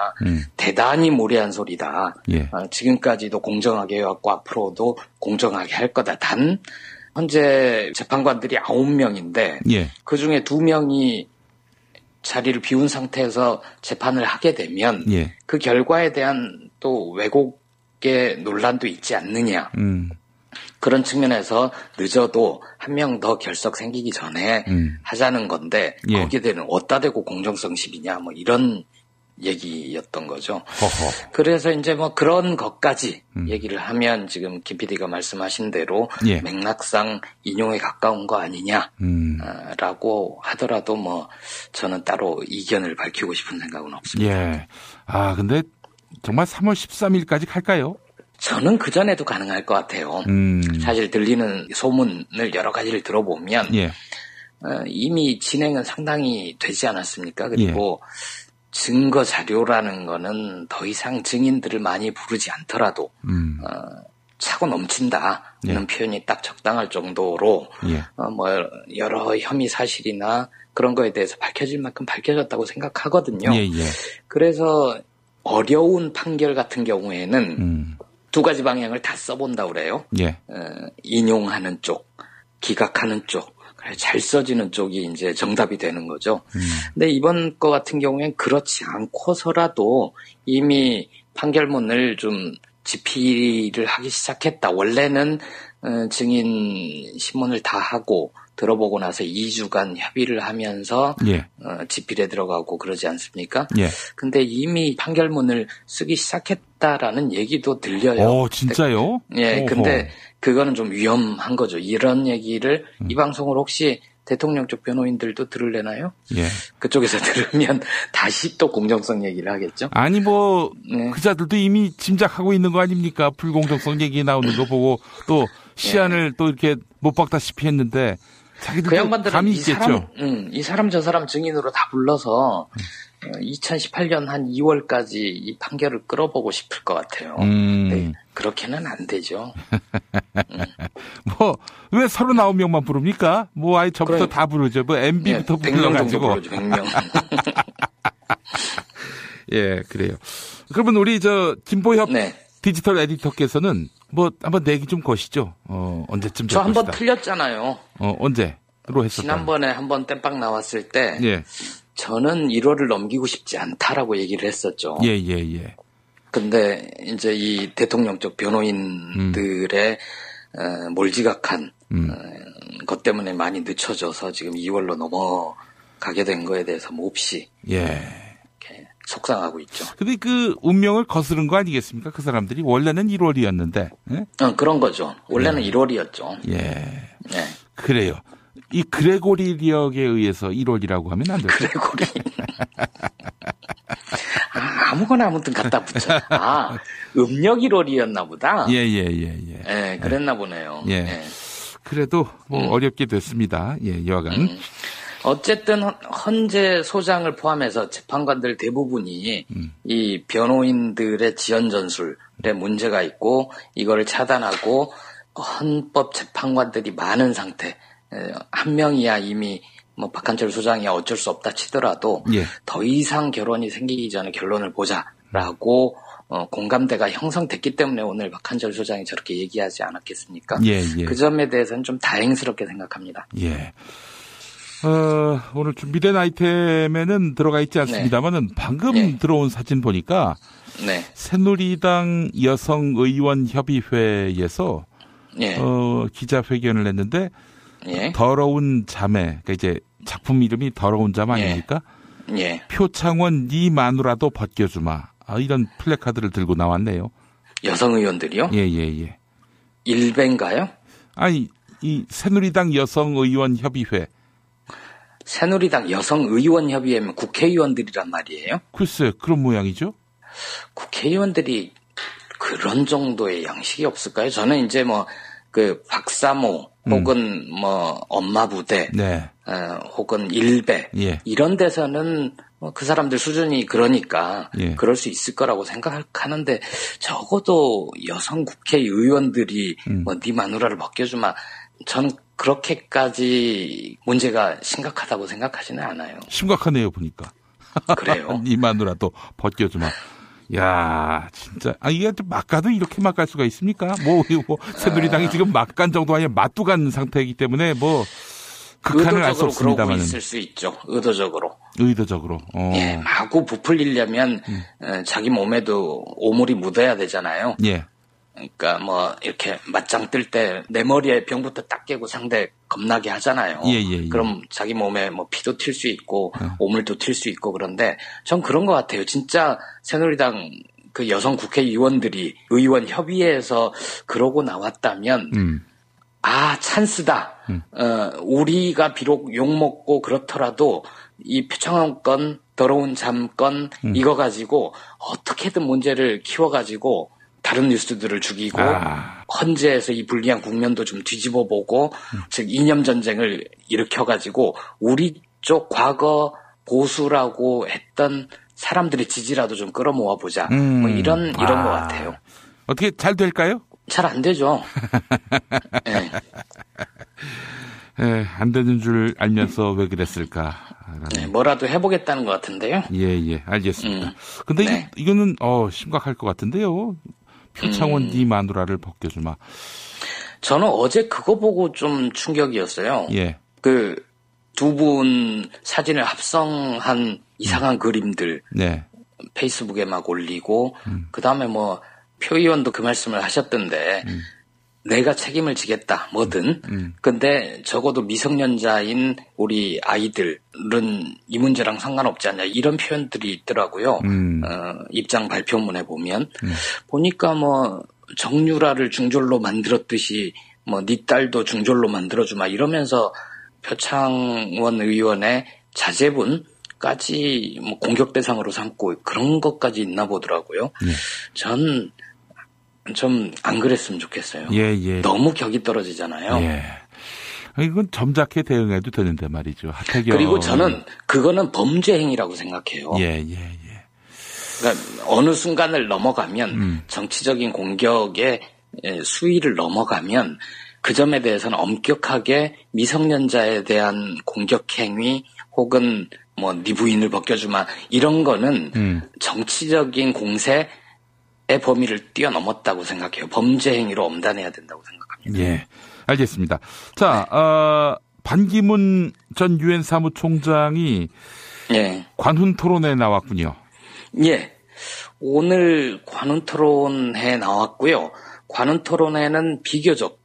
대단히 무례한 소리다. 예. 지금까지도 공정하게 해왔고 앞으로도 공정하게 할 거다. 단 현재 재판관들이 9명인데 예. 그중에 2명이 자리를 비운 상태에서 재판을 하게 되면 예. 그 결과에 대한 또 왜곡의 논란도 있지 않느냐. 그런 측면에서 늦어도 한 명 더 결석 생기기 전에 하자는 건데 예. 거기에 대한 어디다 대고 공정성 시비냐 뭐 이런 얘기였던 거죠. 허허. 그래서 이제 뭐 그런 것까지 얘기를 하면 지금 김 PD가 말씀하신 대로 예. 맥락상 인용에 가까운 거 아니냐라고 하더라도 뭐 저는 따로 이견을 밝히고 싶은 생각은 없습니다. 예. 근데 정말 3월 13일까지 갈까요? 저는 그 전에도 가능할 것 같아요. 사실 들리는 소문을 여러 가지를 들어보면 예. 이미 진행은 상당히 되지 않았습니까? 그리고 증거 자료라는 거는 더 이상 증인들을 많이 부르지 않더라도 차고 넘친다는 예. 표현이 딱 적당할 정도로 예. 뭐 여러 혐의 사실이나 그런 거에 대해서 밝혀질 만큼 밝혀졌다고 생각하거든요. 예, 예. 그래서 어려운 판결 같은 경우에는 두 가지 방향을 다 써본다고 그래요. 예. 인용하는 쪽, 기각하는 쪽. 잘 써지는 쪽이 이제 정답이 되는 거죠. 근데 이번 거 같은 경우엔 그렇지 않고서라도 이미 판결문을 좀 집필을 하기 시작했다. 원래는 증인 신문을 다 하고 들어보고 나서 2주간 협의를 하면서 예. 집필에 들어가고 그러지 않습니까? 예. 근데 이미 판결문을 쓰기 시작했다라는 얘기도 들려요. 진짜요? 예, 오호. 근데 그거는 좀 위험한 거죠. 이런 얘기를 이 방송을 혹시 대통령 쪽 변호인들도 들으려나요? 예. 그쪽에서 들으면 다시 또 공정성 얘기를 하겠죠? 아니 뭐 그자들도 이미 짐작하고 있는 거 아닙니까? 불공정성 얘기 나오는 거 보고 또 시한을 또 이렇게 못 박다시피 했는데 자기들도 그 양반들은 감이 있겠죠. 이 사람 저 사람 증인으로 다 불러서 2018년 한 2월까지 이 판결을 끌어보고 싶을 것 같아요. 네, 그렇게는 안 되죠. 뭐 왜 39명만 부릅니까? 뭐 아예 저부터 다 부르죠. 뭐 MB부터 불러가지고. 100명 정도 부르죠. 100명. 예, 그래요. 그러면 우리 김보협 디지털 에디터께서는 뭐 한번 내기 좀 거시죠. 언제쯤 저 한번 틀렸잖아요. 언제로 했었다. 지난번에 한번 땜빵 나왔을 때 예. 저는 1월을 넘기고 싶지 않다라고 얘기를 했었죠. 예. 근데 이제 이 대통령 쪽 변호인들의 몰지각한 것 때문에 많이 늦춰져서 지금 2월로 넘어가게 된 거에 대해서 몹시 속상하고 있죠. 근데 그 운명을 거스른 거 아니겠습니까? 그 사람들이 원래는 1월이었는데. 예? 그런 거죠. 원래는 1월이었죠. 예. 네. 그래요. 이 그레고리력에 의해서 1월이라고 하면 안 될까요? 그레고리. 아무거나 아무튼 갖다 붙여. 음력 1월이었나 보다. 예. 그랬나 보네요. 예. 예. 그래도 뭐 어렵게 됐습니다. 예, 여하간. 어쨌든 헌재 소장을 포함해서 재판관들 대부분이 이 변호인들의 지연 전술에 문제가 있고 이거를 차단하고 헌법 재판관들이 많은 상태. 한 명이야 이미 뭐 박한철 소장이 어쩔 수 없다 치더라도 더 이상 결혼이 생기기 전에 결론을 보자라고 공감대가 형성됐기 때문에 오늘 박한철 소장이 저렇게 얘기하지 않았겠습니까? 그 점에 대해서는 좀 다행스럽게 생각합니다. 예. 오늘 준비된 아이템에는 들어가 있지 않습니다만은 방금 들어온 사진 보니까 새누리당 여성의원협의회에서 기자회견을 했는데 더러운 자매, 그러니까 이제 작품 이름이 더러운 자매 아닙니까? 표창원 네 마누라도 벗겨주마. 이런 플래카드를 들고 나왔네요. 여성 의원들이요? 예. 일베인가요? 아니, 이 새누리당 여성의원협의회. 새누리당 여성의원협의회면 국회의원들이란 말이에요? 글쎄, 그런 모양이죠. 국회의원들이 그런 정도의 양식이 없을까요? 저는 이제 그 박사모 혹은 엄마 부대, 혹은 일베 이런 데서는 그 사람들 수준이 그러니까 그럴 수 있을 거라고 생각하는데 적어도 여성 국회의원들이 네 마누라를 벗겨주마. 저는 그렇게까지 문제가 심각하다고 생각하지는 않아요. 심각하네요 보니까. 그래요. 네 마누라도 벗겨주마. 야, 진짜. 이게 막 가도 이렇게 막 갈 수가 있습니까? 새누리당이 지금 막 간 정도 아니라 맞도 간 상태이기 때문에 극한을 알 수 없습니다만. 그러고 있을 수 있죠. 의도적으로. 예, 마구 부풀리려면, 자기 몸에도 오물이 묻어야 되잖아요. 예. 그러니까 이렇게 맞짱 뜰 때 내 머리에 병부터 딱 깨고 상대 겁나게 하잖아요. 예. 그럼 자기 몸에 피도 튈 수 있고 오물도 튈 수 있고 그런데 전 그런 것 같아요. 진짜 새누리당 그 여성 국회의원들이 의원 협의회에서 그러고 나왔다면 찬스다. 우리가 비록 욕먹고 그렇더라도 이 표창원 건 더러운 잠 건 이거 가지고 어떻게든 문제를 키워가지고 다른 뉴스들을 죽이고 헌재에서 이 불리한 국면도 좀 뒤집어보고 즉 이념 전쟁을 일으켜가지고 우리 쪽 과거 보수라고 했던 사람들의 지지라도 좀 끌어모아 보자. 이런 것 같아요. 어떻게 잘 될까요? 잘 안 되죠. 안 되는 줄 알면서 왜 그랬을까? 뭐라도 해보겠다는 것 같은데요. 예, 알겠습니다. 근데 이거는 심각할 것 같은데요. 표창원 네 마누라를 벗겨주마. 저는 어제 그거 보고 좀 충격이었어요. 그 두 분 사진을 합성한 이상한 그림들 페이스북에 막 올리고 그다음에 표 의원도 그 말씀을 하셨던데 내가 책임을 지겠다 뭐든 근데 적어도 미성년자인 우리 아이들은 이 문제랑 상관없지 않냐 이런 표현들이 있더라고요. 입장 발표문에 보면 보니까 정유라를 중졸로 만들었듯이 네 딸도 중졸로 만들어주마 이러면서 표창원 의원의 자제분까지 공격 대상으로 삼고 그런 것까지 있나 보더라고요. 전 좀 안 그랬으면 좋겠어요. 너무 격이 떨어지잖아요. 이건 점잖게 대응해도 되는데 말이죠. 하태경. 그리고 저는 그거는 범죄 행위라고 생각해요. 그러니까 어느 순간을 넘어가면 정치적인 공격의 수위를 넘어가면 그 점에 대해서는 엄격하게 미성년자에 대한 공격 행위 혹은 네 부인을 벗겨주마 이런 거는 정치적인 공세 의 범위를 뛰어넘었다고 생각해요. 범죄 행위로 엄단해야 된다고 생각합니다. 알겠습니다. 자, 반기문 전 유엔 사무총장이 관훈 토론회에 나왔군요. 오늘 관훈 토론회에 나왔고요. 관훈 토론회는 비교적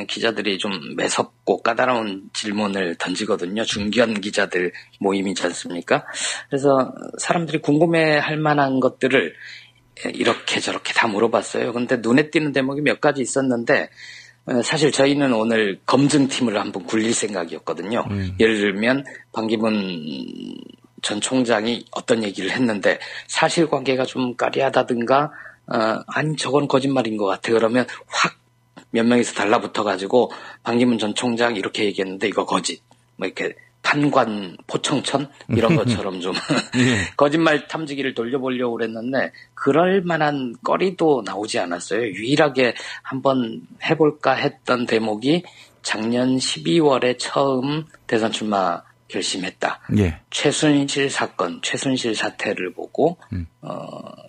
기자들이 좀 매섭고 까다로운 질문을 던지거든요. 중견 기자들 모임이지 않습니까? 그래서 사람들이 궁금해할 만한 것들을 이렇게 저렇게 다 물어봤어요. 근데 눈에 띄는 대목이 몇 가지 있었는데 사실 저희는 오늘 검증팀을 한번 굴릴 생각이었거든요. 예를 들면 반기문 전 총장이 어떤 얘기를 했는데 사실관계가 좀 까리하다든가 아니 저건 거짓말인 것 같아. 그러면 확 몇 명이서 달라붙어가지고 반기문 전 총장 이렇게 얘기했는데 이거 거짓. 뭐 이렇게 판관 포청천 이런 것처럼 좀 거짓말 탐지기를 돌려보려고 그랬는데 그럴 만한 거리도 나오지 않았어요. 유일하게 한번 해볼까 했던 대목이 작년 12월에 처음 대선 출마 결심했다. 예. 최순실 사건, 최순실 사태를 보고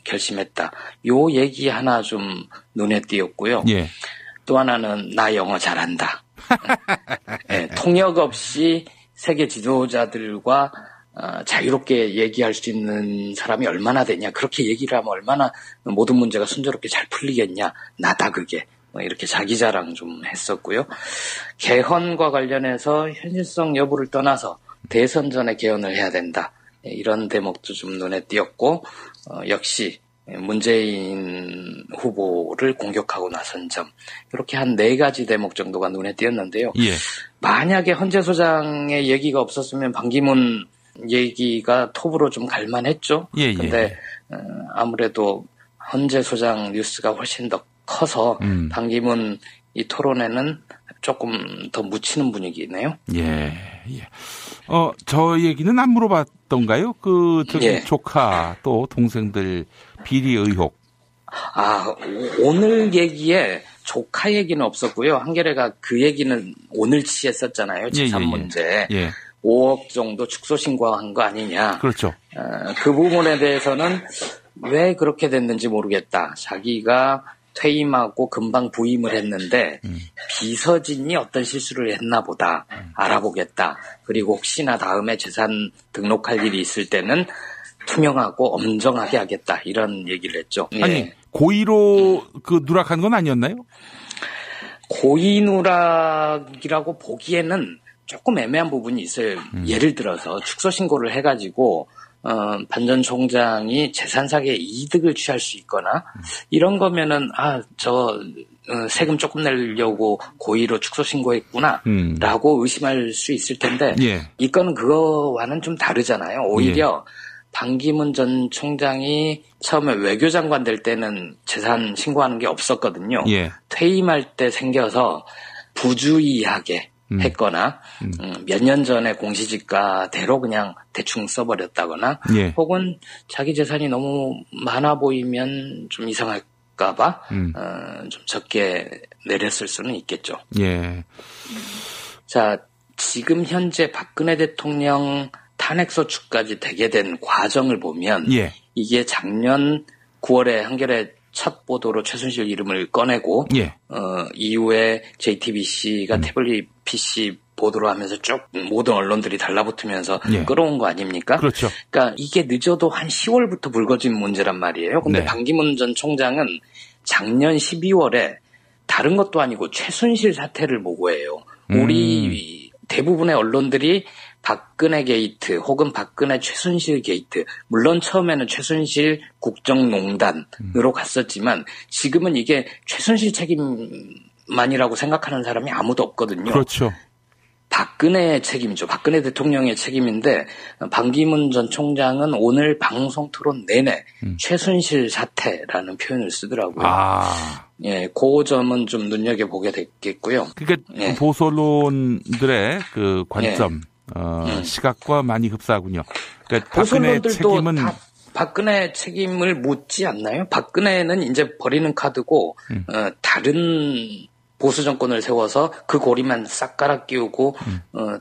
결심했다. 요 얘기 하나 좀 눈에 띄었고요. 예. 또 하나는 나 영어 잘한다. 네, 통역 없이 세계 지도자들과 자유롭게 얘기할 수 있는 사람이 얼마나 되냐. 그렇게 얘기를 하면 얼마나 모든 문제가 순조롭게 잘 풀리겠냐. 나다 그게. 이렇게 자기 자랑 좀 했었고요. 개헌과 관련해서 현실성 여부를 떠나서 대선 전에 개헌을 해야 된다. 이런 대목도 좀 눈에 띄었고 역시 문재인 후보를 공격하고 나선 점 이렇게 한 4가지 대목 정도가 눈에 띄었는데요. 예. 만약에 헌재 소장의 얘기가 없었으면 반기문 얘기가 톱으로 좀 갈만했죠. 그런데 아무래도 헌재 소장 뉴스가 훨씬 더 커서 반기문 이 토론회는 조금 더 묻히는 분위기네요. 예. 저 얘기는 안 물어봤던가요? 조카 또 동생들 비리 의혹. 오늘 얘기에 조카 얘기는 없었고요. 한겨레가 그 얘기는 오늘치 했었잖아요. 재산 문제. 5억 정도 축소 신고한 거 아니냐. 그렇죠. 그 부분에 대해서는 왜 그렇게 됐는지 모르겠다. 자기가 퇴임하고 금방 부임을 했는데 비서진이 어떤 실수를 했나 보다. 알아보겠다. 그리고 혹시나 다음에 재산 등록할 일이 있을 때는 투명하고 엄정하게 하겠다. 이런 얘기를 했죠. 아니 고의로 그 누락한 건 아니었나요? 고의 누락이라고 보기에는 조금 애매한 부분이 있어요. 예를 들어서 축소 신고를 해가지고 반 전 총장이 재산상의 이득을 취할 수 있거나 이런 거면은 세금 조금 내려고 고의로 축소 신고했구나 라고 의심할 수 있을 텐데 이 건은 그거와는 좀 다르잖아요. 오히려 반기문 전 총장이 처음에 외교장관 될 때는 재산 신고하는 게 없었거든요. 퇴임할 때 생겨서 부주의하게 했거나 몇 년 전에 공시지가대로 그냥 대충 써버렸다거나 혹은 자기 재산이 너무 많아 보이면 좀 이상할까봐 좀 적게 내렸을 수는 있겠죠. 자, 지금 현재 박근혜 대통령 탄핵소추까지 되게 된 과정을 보면 이게 작년 9월에 한겨레 첫 보도로 최순실 이름을 꺼내고 이후에 JTBC가 태블릿 PC 보도로 하면서 쭉 모든 언론들이 달라붙으면서 끌어온 거 아닙니까? 그렇죠. 그러니까 이게 늦어도 한 10월부터 불거진 문제란 말이에요. 근데 반기문 전 총장은 작년 12월에 다른 것도 아니고 최순실 사태를 보고해요. 우리 대부분의 언론들이 박근혜 게이트 혹은 박근혜 최순실 게이트, 물론 처음에는 최순실 국정농단으로 갔었지만 지금은 이게 최순실 책임만이라고 생각하는 사람이 아무도 없거든요. 그렇죠. 박근혜의 책임이죠. 박근혜 대통령의 책임인데 반기문 전 총장은 오늘 방송 토론 내내 최순실 사태라는 표현을 쓰더라고요. 그 점은 좀 눈여겨보게 됐겠고요. 그러니까 보수 언론들의 그 관점, 시각과 많이 흡사하군요. 그러니까 박근혜 책임은 다 박근혜 책임을 묻지 않나요? 박근혜는 이제 버리는 카드고 다른 보수 정권을 세워서 그 고리만 싹 갈아 끼우고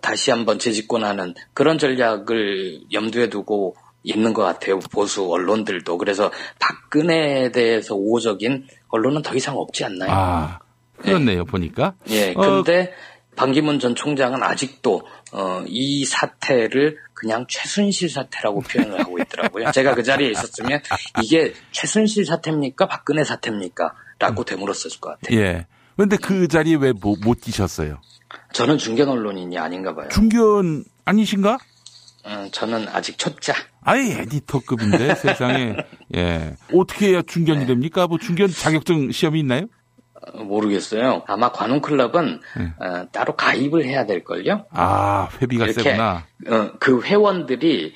다시 한번 재집권하는 그런 전략을 염두에 두고 있는 것 같아요. 보수 언론들도. 그래서 박근혜에 대해서 우호적인 언론은 더 이상 없지 않나요? 그렇네요. 보니까. 근데 반기문 전 총장은 아직도 이 사태를 그냥 최순실 사태라고 표현을 하고 있더라고요. 제가 그 자리에 있었으면 이게 최순실 사태입니까? 박근혜 사태입니까? 라고 되물었을 것 같아요. 그런데 그 자리에 왜 못 뛰셨어요? 저는 중견 언론인이 아닌가 봐요. 중견 아니신가? 저는 아직 초짜. 아이, 에디터급인데, 세상에. 예. 어떻게 해야 중견이 됩니까? 뭐 중견 자격증 시험이 있나요? 모르겠어요. 아마 관훈클럽은 따로 가입을 해야 될걸요? 아, 회비가 이렇게, 세구나. 그 회원들이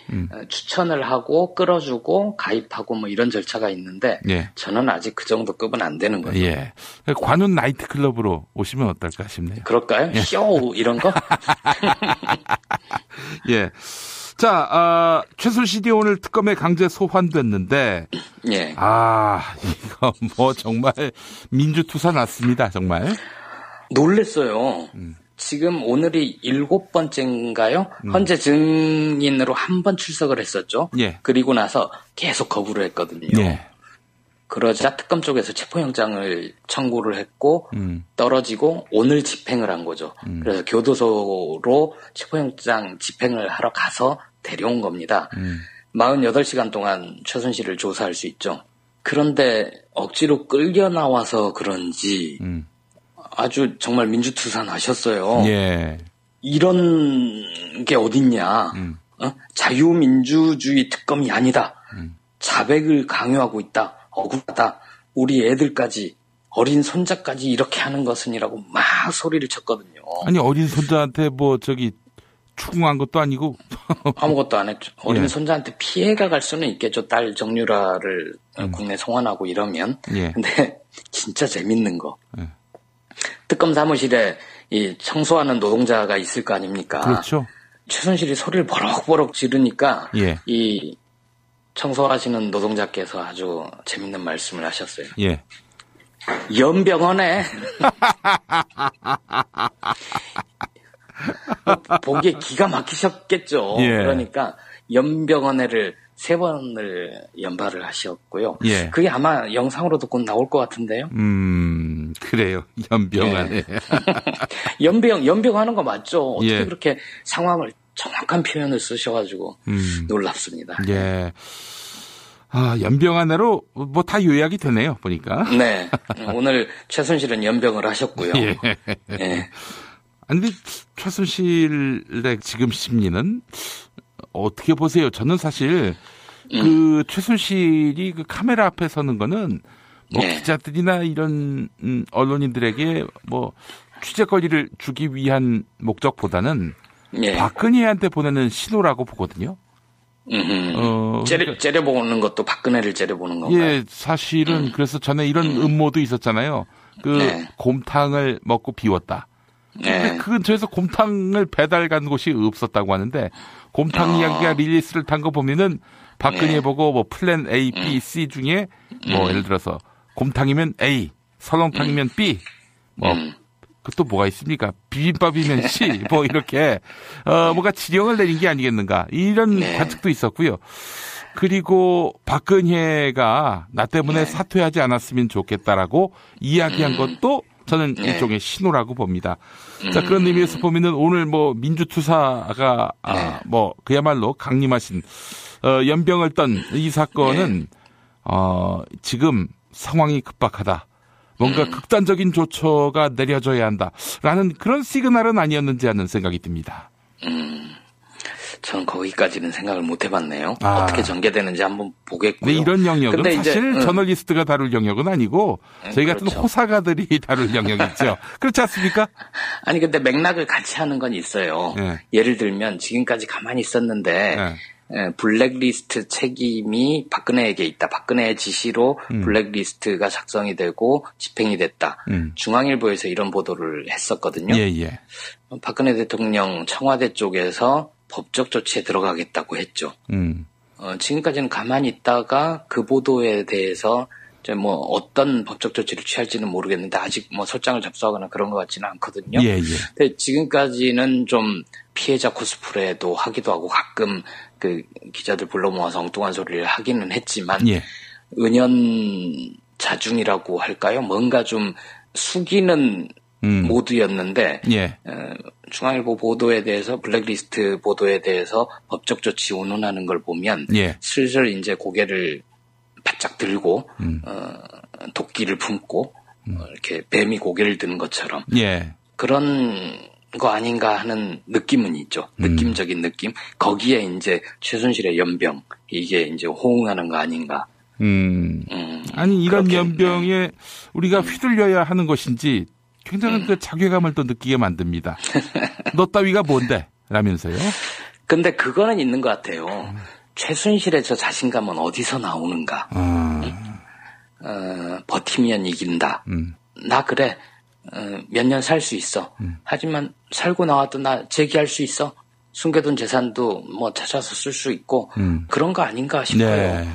추천을 하고 끌어주고 가입하고 뭐 이런 절차가 있는데 예. 저는 아직 그 정도 급은 안 되는 거죠. 예. 관훈 나이트클럽으로 오시면 어떨까 싶네요. 그럴까요? 예. 쇼 이런 거? 예. 자, 최순실이 오늘 특검에 강제 소환됐는데, 예. 이거 뭐 정말 민주투사 났습니다, 정말. 놀랬어요. 지금 오늘이 7번째인가요? 헌재 증인으로 한 번 출석을 했었죠. 예. 그리고 나서 계속 거부를 했거든요. 예. 그러자 특검 쪽에서 체포영장을 청구를 했고 떨어지고 오늘 집행을 한 거죠. 그래서 교도소로 체포영장 집행을 하러 가서 데려온 겁니다. 48시간 동안 최순실을 조사할 수 있죠. 그런데 억지로 끌려 나와서 그런지 아주 정말 민주투사 나셨어요. 예. 이런 게 어딨냐. 자유민주주의 특검이 아니다. 자백을 강요하고 있다. 억울하다. 우리 애들까지 어린 손자까지 이렇게 하는 것은이라고 막 소리를 쳤거든요. 아니 어린 손자한테 뭐 추궁한 것도 아니고 아무것도 안 했죠. 어린 예. 손자한테 피해가 갈 수는 있겠죠. 딸 정유라를 국내 송환하고 이러면. 예. 근데 진짜 재밌는 거. 특검 사무실에 이 청소하는 노동자가 있을 거 아닙니까? 그렇죠. 최순실이 소리를 버럭버럭 지르니까 예. 이 청소하시는 노동자께서 아주 재밌는 말씀을 하셨어요. 예. 연병원에 보기에 기가 막히셨겠죠. 예. 그러니까 연병원에를 3번을 연발을 하셨고요. 예. 그게 아마 영상으로도 곧 나올 것 같은데요. 그래요. 연병하네. 예. 연병하는 거 맞죠? 어떻게 예. 그렇게 상황을 정확한 표현을 쓰셔가지고 놀랍습니다. 예. 연병하네로 뭐 다 요약이 되네요. 보니까. 네. 오늘 최순실은 연병을 하셨고요. 예. 예. 아니, 근데 최순실의 지금 심리는 어떻게 보세요? 저는 사실 그 최순실이 그 카메라 앞에 서는 거는 뭐 예. 기자들이나 이런 언론인들에게 뭐 취재거리를 주기 위한 목적보다는 예. 박근혜한테 보내는 신호라고 보거든요. 째려보는 것도 박근혜를 째려보는 건가요? 예, 사실은 그래서 전에 이런 음모도 있었잖아요. 네. 곰탕을 먹고 비웠다. 근데 그 근처에서 곰탕을 배달 간 곳이 없었다고 하는데 곰탕 이야기가 릴리스를 탄 거 보면은 박근혜 보고 뭐 플랜 A, B, C 중에 뭐 예를 들어서 곰탕이면 A, 설렁탕이면 B, 뭐 그것도 뭐가 있습니까? 비빔밥이면 C, 뭐 이렇게 뭔가 지령을 내린 게 아니겠는가 이런 관측도 있었고요. 그리고 박근혜가 나 때문에 사퇴하지 않았으면 좋겠다라고 이야기한 것도 저는 일종의 신호라고 봅니다. 자, 그런 의미에서 보면은 오늘 뭐 민주투사가 뭐 그야말로 강림하신 연병을 떤 이 사건은 지금 상황이 급박하다. 뭔가 극단적인 조처가 내려져야 한다라는 그런 시그널은 아니었는지 하는 생각이 듭니다. 전 거기까지는 생각을 못 해봤네요. 어떻게 전개되는지 한번 보겠고요. 네, 이런 영역은 근데 사실 이제, 저널리스트가 다룰 영역은 아니고 저희 같은 그렇죠. 호사가들이 다룰 영역이죠. 그렇지 않습니까? 아니 근데 맥락을 같이 하는 건 있어요. 예를 들면 지금까지 가만히 있었는데 블랙리스트 책임이 박근혜에게 있다. 박근혜의 지시로 블랙리스트가 작성이 되고 집행이 됐다. 중앙일보에서 이런 보도를 했었거든요. 예. 박근혜 대통령 청와대 쪽에서 법적 조치에 들어가겠다고 했죠. 지금까지는 가만히 있다가 그 보도에 대해서 뭐 어떤 법적 조치를 취할지는 모르겠는데 아직 뭐 소장을 접수하거나 그런 것 같지는 않거든요. 예. 근데 지금까지는 좀 피해자 코스프레도 하기도 하고 가끔 그 기자들 불러 모아서 엉뚱한 소리를 하기는 했지만 은연자중이라고 할까요? 뭔가 좀 숙이는 모드였는데 중앙일보 보도에 대해서 블랙리스트 보도에 대해서 법적 조치 운운하는 걸 보면 슬슬 이제 고개를 바짝 들고 도끼를 품고 이렇게 뱀이 고개를 드는 것처럼 예. 그런 거 아닌가 하는 느낌은 있죠. 느낌적인 느낌. 거기에 이제 최순실의 연병 이게 이제 호응하는 거 아닌가. 아니 이런 연병에 우리가 휘둘려야 하는 것인지 굉장한 그 자괴감을 또 느끼게 만듭니다. 너 따위가 뭔데? 라면서요. 근데 그거는 있는 것 같아요. 최순실의 저 자신감은 어디서 나오는가. 버티면 이긴다. 나 그래. 몇 년 살 수 있어. 하지만 살고 나와도 나 재기할 수 있어. 숨겨둔 재산도 뭐 찾아서 쓸 수 있고 그런 거 아닌가 싶어요. 네.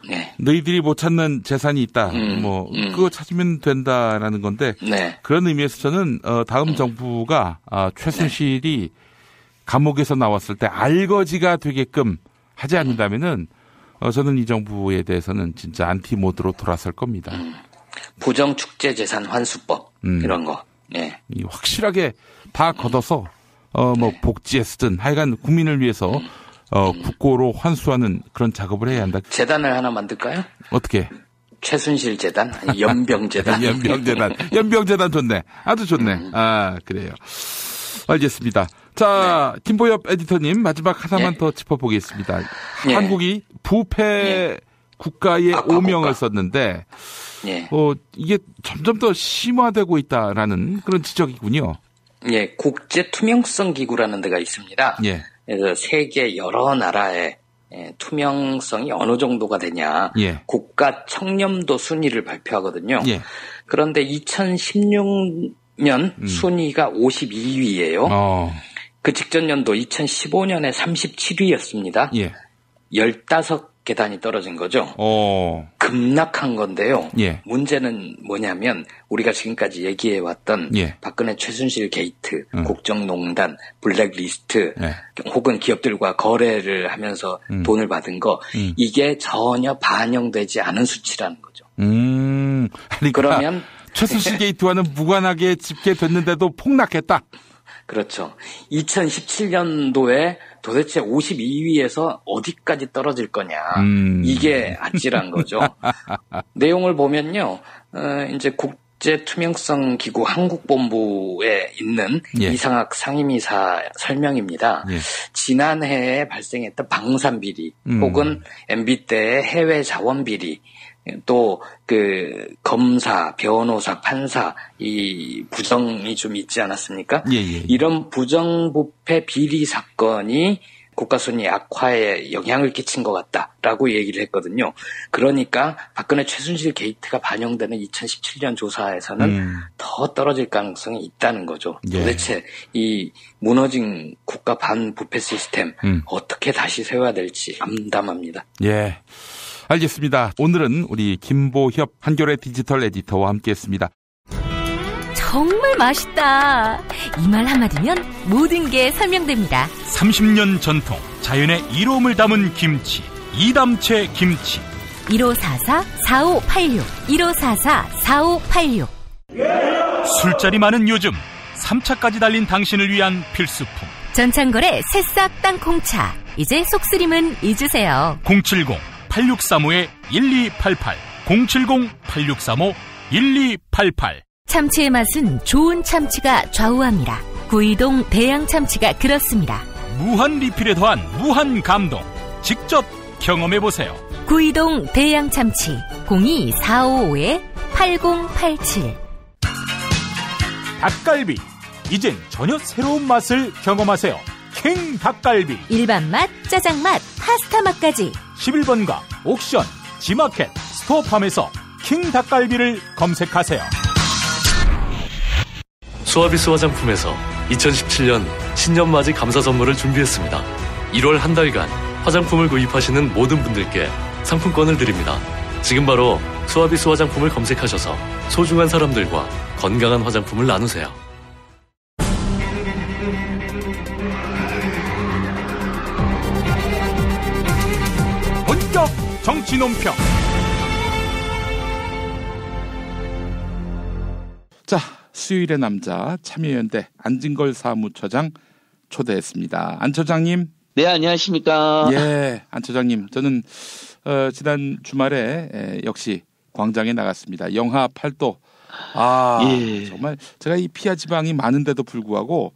네. 너희들이 못 찾는 재산이 있다. 그거 찾으면 된다라는 건데 네. 그런 의미에서 저는 다음 정부가 최순실이 감옥에서 나왔을 때 알거지가 되게끔 하지 않는다면은 저는 이 정부에 대해서는 진짜 안티 모드로 돌아설 겁니다. 부정축제재산 환수법 이런 거. 네. 확실하게 다 걷어서 복지에 쓰든 하여간 국민을 위해서 국고로 환수하는 그런 작업을 해야 한다. 재단을 하나 만들까요? 어떻게? 최순실 재단? 아니, 연병재단. 연병재단 좋네. 아주 좋네. 그래요. 알겠습니다. 자, 김보엽 에디터님 마지막 하나만 더 짚어보겠습니다. 한국이 부패 국가의 오명을 썼는데 이게 점점 더 심화되고 있다라는 그런 지적이군요. 예, 국제 투명성 기구라는 데가 있습니다. 예. 그래서 세계 여러 나라의 투명성이 어느 정도가 되냐 국가 청렴도 순위를 발표하거든요. 그런데 2016년 순위가 52위예요. 그 직전 연도 2015년에 37위였습니다. 15계단이 떨어진 거죠. 급락한 건데요. 문제는 뭐냐면 우리가 지금까지 얘기해왔던 박근혜 최순실 게이트, 국정농단, 블랙리스트 혹은 기업들과 거래를 하면서 돈을 받은 거 이게 전혀 반영되지 않은 수치라는 거죠. 그러니까 그러면 최순실 게이트와는 무관하게 집계됐는데도 폭락했다. 그렇죠. 2017년도에 도대체 52위에서 어디까지 떨어질 거냐. 이게 아찔한 거죠. 내용을 보면요. 이제 국제투명성기구 한국본부에 있는 이상학 상임이사 설명입니다. 지난해에 발생했던 방산비리 혹은 MB 때의 해외 자원비리 또 그 검사, 변호사, 판사 이 부정이 좀 있지 않았습니까? 이런 부정부패 비리 사건이 국가순위 악화에 영향을 끼친 것 같다라고 얘기를 했거든요. 그러니까 박근혜 최순실 게이트가 반영되는 2017년 조사에서는 더 떨어질 가능성이 있다는 거죠. 도대체 이 무너진 국가 반부패 시스템 어떻게 다시 세워야 될지 암담합니다. 예. 알겠습니다. 오늘은 우리 김보협 한겨레 디지털 에디터와 함께했습니다. 정말 맛있다. 이 말 한마디면 모든 게 설명됩니다. 30년 전통 자연의 이로움을 담은 김치 이담채 김치 1544-4586 1544-4586 술자리 많은 요즘 3차까지 달린 당신을 위한 필수품 전창걸의 새싹 땅콩차 이제 속쓰림은 잊으세요. 070-8635-1288 070-8635-1288 참치의 맛은 좋은 참치가 좌우합니다. 구이동 대양 참치가 그렇습니다. 무한 리필에 더한 무한 감동 직접 경험해보세요. 구이동 대양 참치 02-455-8087 닭갈비 이젠 전혀 새로운 맛을 경험하세요. 킹 닭갈비 일반 맛, 짜장 맛, 파스타 맛까지 11번가 옥션, 지마켓, 스토어팜에서 킹 닭갈비를 검색하세요. 수아비스 화장품에서 2017년 신년맞이 감사 선물을 준비했습니다. 1월 한 달간 화장품을 구입하시는 모든 분들께 상품권을 드립니다. 지금 바로 수아비스 화장품을 검색하셔서 소중한 사람들과 건강한 화장품을 나누세요. 본격 정치 논평. 자, 수요일의 남자 참여연대 안진걸 사무처장 초대했습니다. 안 처장님. 네, 안녕하십니까. 예, 안 처장님. 저는 지난 주말에 역시 광장에 나갔습니다. 영하 8도. 예. 정말 제가 이 피하 지방이 많은데도 불구하고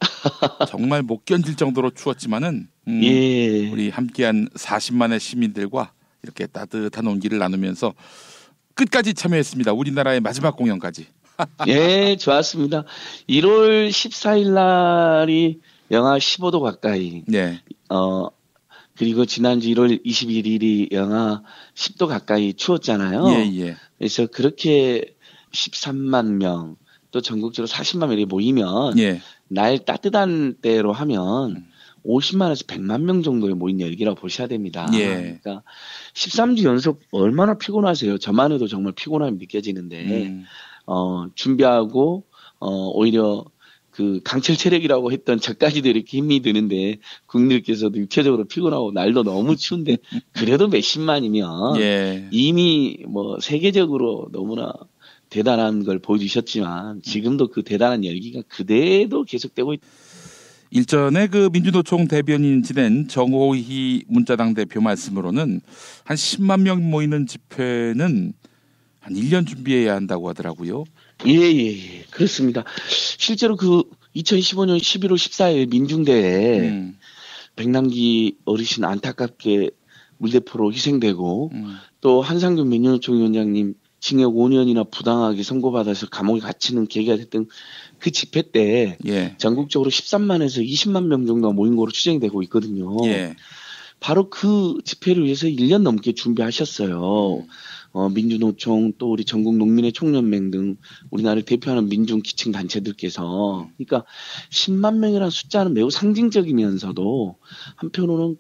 정말 못 견딜 정도로 추웠지만은 예. 우리 함께한 40만의 시민들과 이렇게 따뜻한 온기를 나누면서 끝까지 참여했습니다. 우리나라의 마지막 공연까지. 예, 좋았습니다. 1월 14일 날이 영하 15도 가까이. 네. 그리고 지난주 1월 21일이 영하 10도 가까이 추웠잖아요. 예. 그래서 그렇게 13만 명, 또 전국적으로 40만 명이 모이면 날 따뜻한 때로 하면 50만에서 100만 명 정도의 모인 열기라고 보셔야 됩니다. 그러니까 13주 연속 얼마나 피곤하세요. 저만 해도 정말 피곤함이 느껴지는데 준비하고 오히려 그 강철 체력이라고 했던 저까지도 이렇게 힘이 드는데 국민들께서도 육체적으로 피곤하고 날도 너무 추운데 그래도 몇십만이면 이미 뭐 세계적으로 너무나 대단한 걸 보여주셨지만 지금도 그 대단한 열기가 그대로 계속되고 있다. 일전에 그 민주노총 대변인 지낸 정호희 문자당 대표 말씀으로는 한 10만 명 모이는 집회는 한 1년 준비해야 한다고 하더라고요. 예. 그렇습니다. 실제로 그 2015년 11월 14일 민중대회 백남기 어르신 안타깝게 물대포로 희생되고 또 한상균 민주노총 위원장님 징역 5년이나 부당하게 선고받아서 감옥에 갇히는 계기가 됐던 그 집회 때 전국적으로 13만에서 20만 명 정도가 모인 거로 추정되고 있거든요. 바로 그 집회를 위해서 1년 넘게 준비하셨어요. 민주노총 또 우리 전국 농민의 총연맹 등 우리나라를 대표하는 민중 기층 단체들께서 그러니까 10만 명이라는 숫자는 매우 상징적이면서도 한편으로는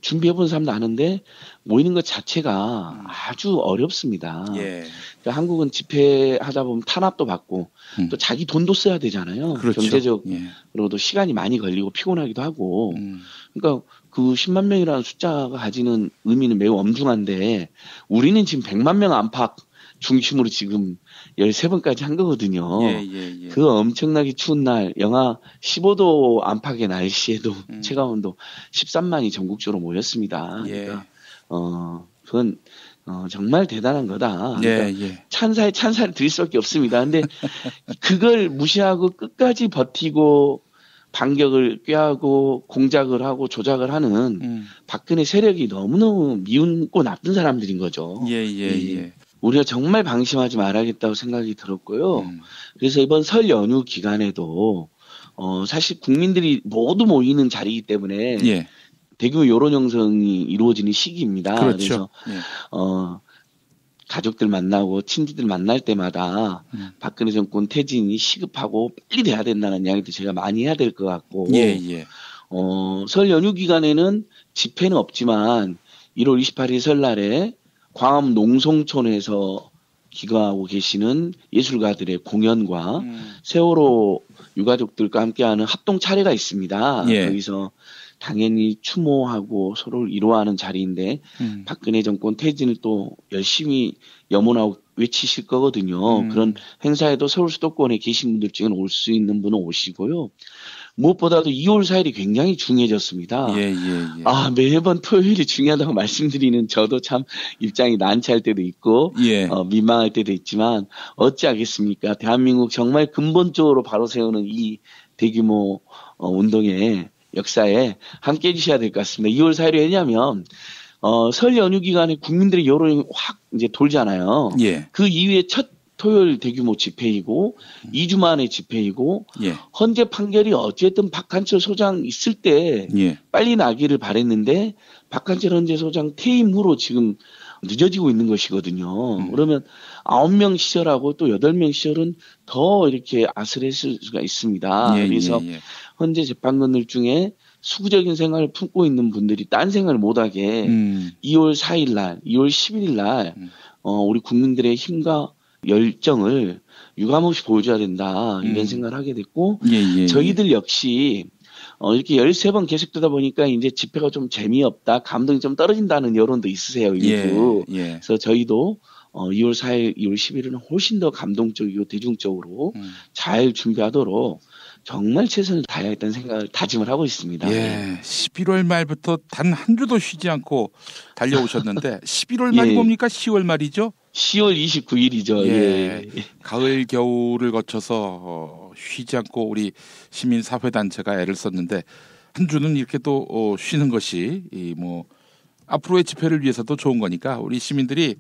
준비해본 사람도 아는데 모이는 것 자체가 아주 어렵습니다. 그러니까 한국은 집회하다 보면 탄압도 받고 또 자기 돈도 써야 되잖아요. 그렇죠. 경제적으로도 시간이 많이 걸리고 피곤하기도 하고 그러니까 그 10만 명이라는 숫자가 가지는 의미는 매우 엄중한데 우리는 지금 100만 명 안팎 중심으로 지금 13번까지 한 거거든요. 그 엄청나게 추운 날 영하 15도 안팎의 날씨에도 체감온도 13만이 전국적으로 모였습니다. 그러니까 그건 정말 대단한 거다. 그러니까 찬사에 찬사를 드릴 수밖에 없습니다. 근데 그걸 무시하고 끝까지 버티고 반격을 꾀하고 공작을 하고 조작을 하는 박근혜 세력이 너무너무 미운고 나쁜 사람들인 거죠. 우리가 정말 방심하지 말아야겠다고 생각이 들었고요. 그래서 이번 설 연휴 기간에도 사실 국민들이 모두 모이는 자리이기 때문에 대규모 여론 형성이 이루어지는 시기입니다. 그렇죠. 그래서 가족들 만나고 친지들 만날 때마다 박근혜 정권 퇴진이 시급하고 빨리 돼야 된다는 이야기도 제가 많이 해야 될 것 같고 설 연휴 기간에는 집회는 없지만 1월 28일 설날에 광화문 농성촌에서 기거하고 계시는 예술가들의 공연과 세월호 유가족들과 함께하는 합동 차례가 있습니다. 여기서 당연히 추모하고 서로를 위로하는 자리인데 박근혜 정권 퇴진을 또 열심히 염원하고 외치실 거거든요. 그런 행사에도 서울 수도권에 계신 분들 중에 올 수 있는 분은 오시고요. 무엇보다도 2월 4일이 굉장히 중요해졌습니다. 매번 토요일이 중요하다고 말씀드리는 저도 참 입장이 난처할 때도 있고 민망할 때도 있지만 어찌하겠습니까? 대한민국 정말 근본적으로 바로 세우는 이 대규모 운동의 역사에 함께 해주셔야 될 것 같습니다. 2월 4일이 왜냐하면 설 연휴 기간에 국민들의 여론이 확 이제 돌잖아요. 그 이후에 첫 토요일 대규모 집회이고 2주 만에 집회이고 헌재 판결이 어쨌든 박한철 소장 있을 때 빨리 나기를 바랬는데 박한철 헌재 소장 퇴임 후로 지금 늦어지고 있는 것이거든요. 그러면 9명 시절하고 또 8명 시절은 더 이렇게 아슬했을 수가 있습니다. 그래서 헌재 재판관들 중에 수구적인 생각을 품고 있는 분들이 딴 생각을 못하게 2월 4일 날, 2월 11일 날 우리 국민들의 힘과 열정을 유감없이 보여줘야 된다 이런 생각을 하게 됐고 저희들 역시 이렇게 13번 계속되다 보니까 이제 집회가 좀 재미없다 감동이 좀 떨어진다는 여론도 있으세요 일부. 그래서 저희도 2월 4일 2월 10일은 훨씬 더 감동적이고 대중적으로 잘 준비하도록 정말 최선을 다해야겠다는 생각을 다짐을 하고 있습니다. 11월 말부터 단 한 주도 쉬지 않고 달려오셨는데 11월 말이 뭡니까? 10월 말이죠? 10월 29일이죠. 예. 가을 겨울을 거쳐서 쉬지 않고 우리 시민사회단체가 애를 썼는데 한 주는 이렇게 또 쉬는 것이 뭐 앞으로의 집회를 위해서도 좋은 거니까 우리 시민들이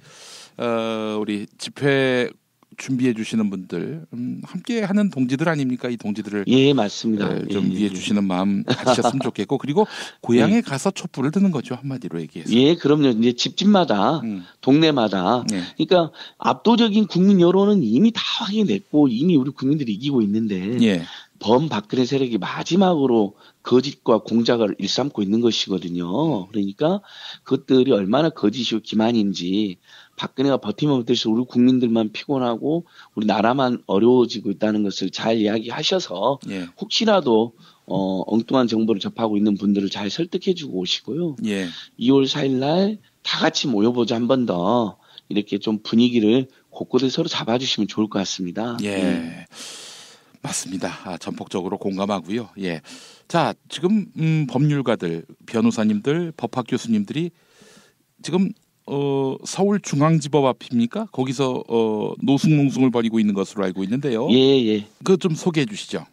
우리 집회 준비해 주시는 분들 함께 하는 동지들 아닙니까? 이 동지들을 맞습니다. 좀 위해 주시는 마음 가지셨으면 좋겠고 그리고 고향에 가서 촛불을 드는 거죠. 한마디로 얘기해서. 그럼요. 이제 집집마다 동네마다 그러니까 압도적인 국민 여론은 이미 다 확인됐고 이미 우리 국민들이 이기고 있는데 범박근혜 세력이 마지막으로 거짓과 공작을 일삼고 있는 것이거든요. 그러니까 그것들이 얼마나 거짓이고 기만인지 박근혜가 버티면 버틸수록 우리 국민들만 피곤하고 우리 나라만 어려워지고 있다는 것을 잘 이야기하셔서 혹시라도 엉뚱한 정보를 접하고 있는 분들을 잘 설득해주고 오시고요. 2월 4일 날 다 같이 모여보자 한 번 더 이렇게 좀 분위기를 곳곳에 서로 잡아주시면 좋을 것 같습니다. 맞습니다. 전폭적으로 공감하고요. 자, 지금 법률가들, 변호사님들, 법학 교수님들이 지금 서울중앙지법 앞입니까? 거기서 노숙농성을 벌이고 있는 것으로 알고 있는데요. 그거 좀 소개해 주시죠.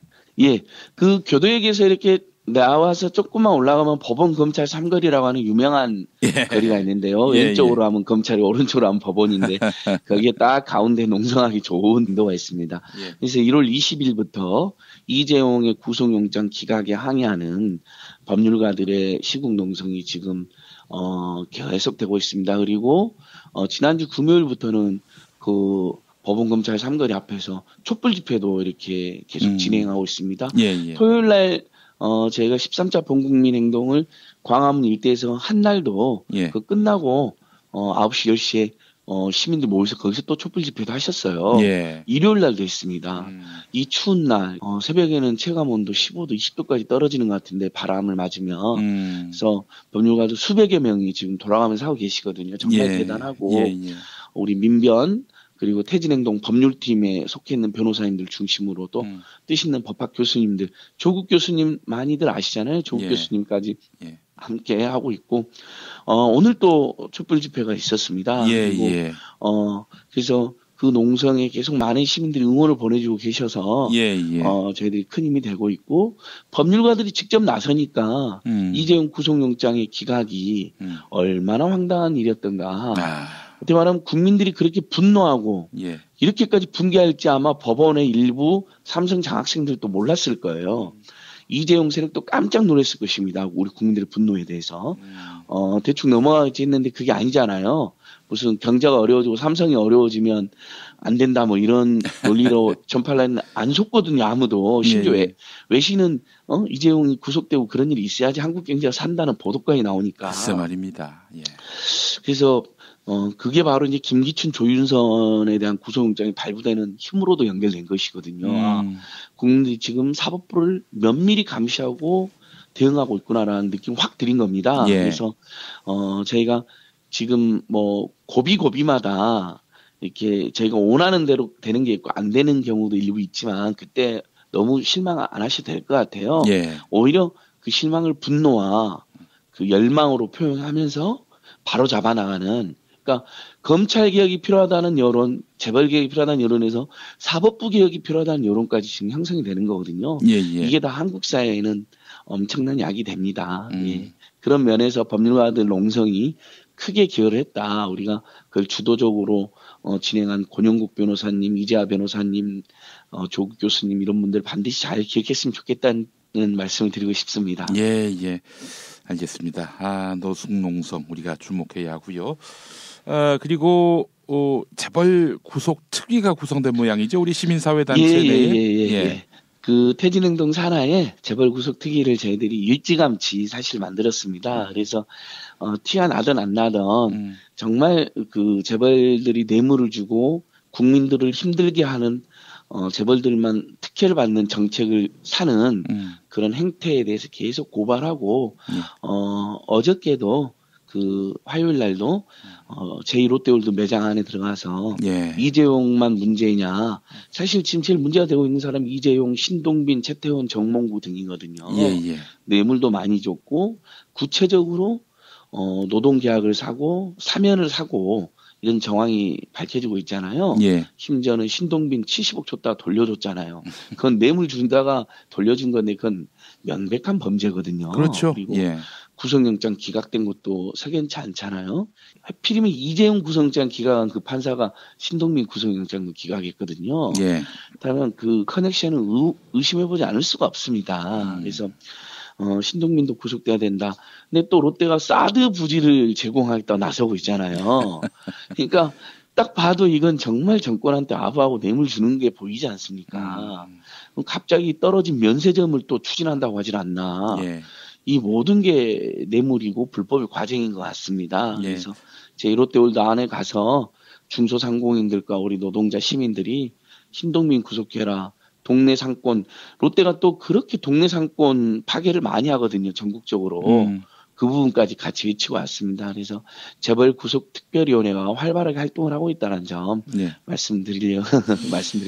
그 교도역에서 이렇게 나와서 조금만 올라가면 법원 검찰 삼거리라고 하는 유명한 거리가 있는데요. 왼쪽으로 하면 검찰이, 오른쪽으로 하면 법원인데 거기에 딱 가운데 농성하기 좋은 인도가 있습니다. 그래서 1월 20일부터 이재용의 구속영장 기각에 항의하는 법률가들의 시국 농성이 지금 계속되고 있습니다. 그리고 지난주 금요일부터는 그 법원 검찰 삼거리 앞에서 촛불 집회도 이렇게 계속 진행하고 있습니다. 토요일 날 저희가 13차 본국민 행동을 광화문 일대에서 한 날도 그 끝나고 9시 10시에 시민들 모여서 거기서 또 촛불 집회도 하셨어요. 일요일 날도 있습니다. 이 추운 날 새벽에는 체감온도 15도 20도까지 떨어지는 것 같은데 바람을 맞으면 그래서 법률가도 수백여 명이 지금 돌아가면서 하고 계시거든요. 정말 대단하고 우리 민변 그리고 태진행동 법률팀에 속해 있는 변호사님들 중심으로 또 뜻 있는 법학 교수님들, 조국 교수님 많이들 아시잖아요. 조국 교수님까지 함께 하고 있고 오늘 또 촛불 집회가 있었습니다. 그리고 그래서 그 농성에 계속 많은 시민들이 응원을 보내주고 계셔서 저희들이 큰 힘이 되고 있고 법률가들이 직접 나서니까 이재용 구속영장의 기각이 얼마나 황당한 일이었던가. 어떻게 말하면 국민들이 그렇게 분노하고 이렇게까지 붕괴할지 아마 법원의 일부 삼성 장학생들도 몰랐을 거예요. 이재용 세력도 깜짝 놀랐을 것입니다. 우리 국민들의 분노에 대해서. 대충 넘어가지 했는데 그게 아니잖아요. 무슨 경제가 어려워지고 삼성이 어려워지면 안 된다 뭐 이런 논리로 전파를 안 속거든요. 아무도. 심지어 외신은 이재용이 구속되고 그런 일이 있어야지 한국 경제가 산다는 보도까지 나오니까. 글쎄 말입니다. 그래서 그게 바로 이제 김기춘, 조윤선에 대한 구속영장이 발부되는 힘으로도 연결된 것이거든요. 국민들이 지금 사법부를 면밀히 감시하고 대응하고 있구나라는 느낌 확 들인 겁니다. 그래서 저희가 지금 뭐 고비마다 이렇게 저희가 원하는 대로 되는 게 있고 안 되는 경우도 일부 있지만 그때 너무 실망 안 하셔도 될 것 같아요. 오히려 그 실망을 분노와 그 열망으로 표현하면서 바로 잡아나가는 그러니까 검찰 개혁이 필요하다는 여론, 재벌 개혁이 필요하다는 여론에서 사법부 개혁이 필요하다는 여론까지 지금 형성이 되는 거거든요. 이게 다 한국 사회에는 엄청난 약이 됩니다. 그런 면에서 법률가들 농성이 크게 기여를 했다. 우리가 그걸 주도적으로 진행한 권영국 변호사님, 이재하 변호사님, 조국 교수님 이런 분들 반드시 잘 기억했으면 좋겠다는 말씀을 드리고 싶습니다. 알겠습니다. 노숙농성 우리가 주목해야 하고요. 그리고 재벌 구속 특위가 구성된 모양이죠. 우리 시민사회단체 내에. 그 태진행동 산하에 재벌 구속 특위를 저희들이 일찌감치 사실 만들었습니다. 그래서 티가 나든 안 나든 정말 그 재벌들이 뇌물을 주고 국민들을 힘들게 하는 재벌들만 특혜를 받는 정책을 사는 그런 행태에 대해서 계속 고발하고 어저께도 그 화요일 날도 제2롯데월드 매장 안에 들어가서 이재용만 문제냐. 사실 지금 제일 문제가 되고 있는 사람이 이재용, 신동빈, 최태원, 정몽구 등이거든요. 뇌물도 많이 줬고 구체적으로 노동계약을 사고 사면을 사고 이런 정황이 밝혀지고 있잖아요. 예. 심지어는 신동빈 70억 줬다가 돌려줬잖아요. 그건 뇌물 준다가 돌려준 건데 그건 명백한 범죄거든요. 그렇죠. 그리고 예. 구속영장 기각된 것도 석연치 않잖아요. 하필이면 이재용 구속영장 기각한 그 판사가 신동빈 구속영장도 기각했거든요. 예. 그러면 그 커넥션을 의심해보지 않을 수가 없습니다. 그래서 신동민도 구속돼야 된다. 근데 또 롯데가 사드 부지를 제공하겠다고 나서고 있잖아요. 그러니까 딱 봐도 이건 정말 정권한테 아부하고 뇌물 주는 게 보이지 않습니까? 그럼 갑자기 떨어진 면세점을 또 추진한다고 하질 않나. 예. 이 모든 게 뇌물이고 불법의 과정인 것 같습니다. 예. 그래서 제 롯데월드 안에 가서 중소상공인들과 우리 노동자 시민들이 신동민 구속해라. 동네 상권, 롯데가 또 그렇게 동네 상권 파괴를 많이 하거든요, 전국적으로. 그 부분까지 같이 외치고 왔습니다. 그래서 재벌 구속 특별위원회가 활발하게 활동을 하고 있다는 점 네. 말씀드려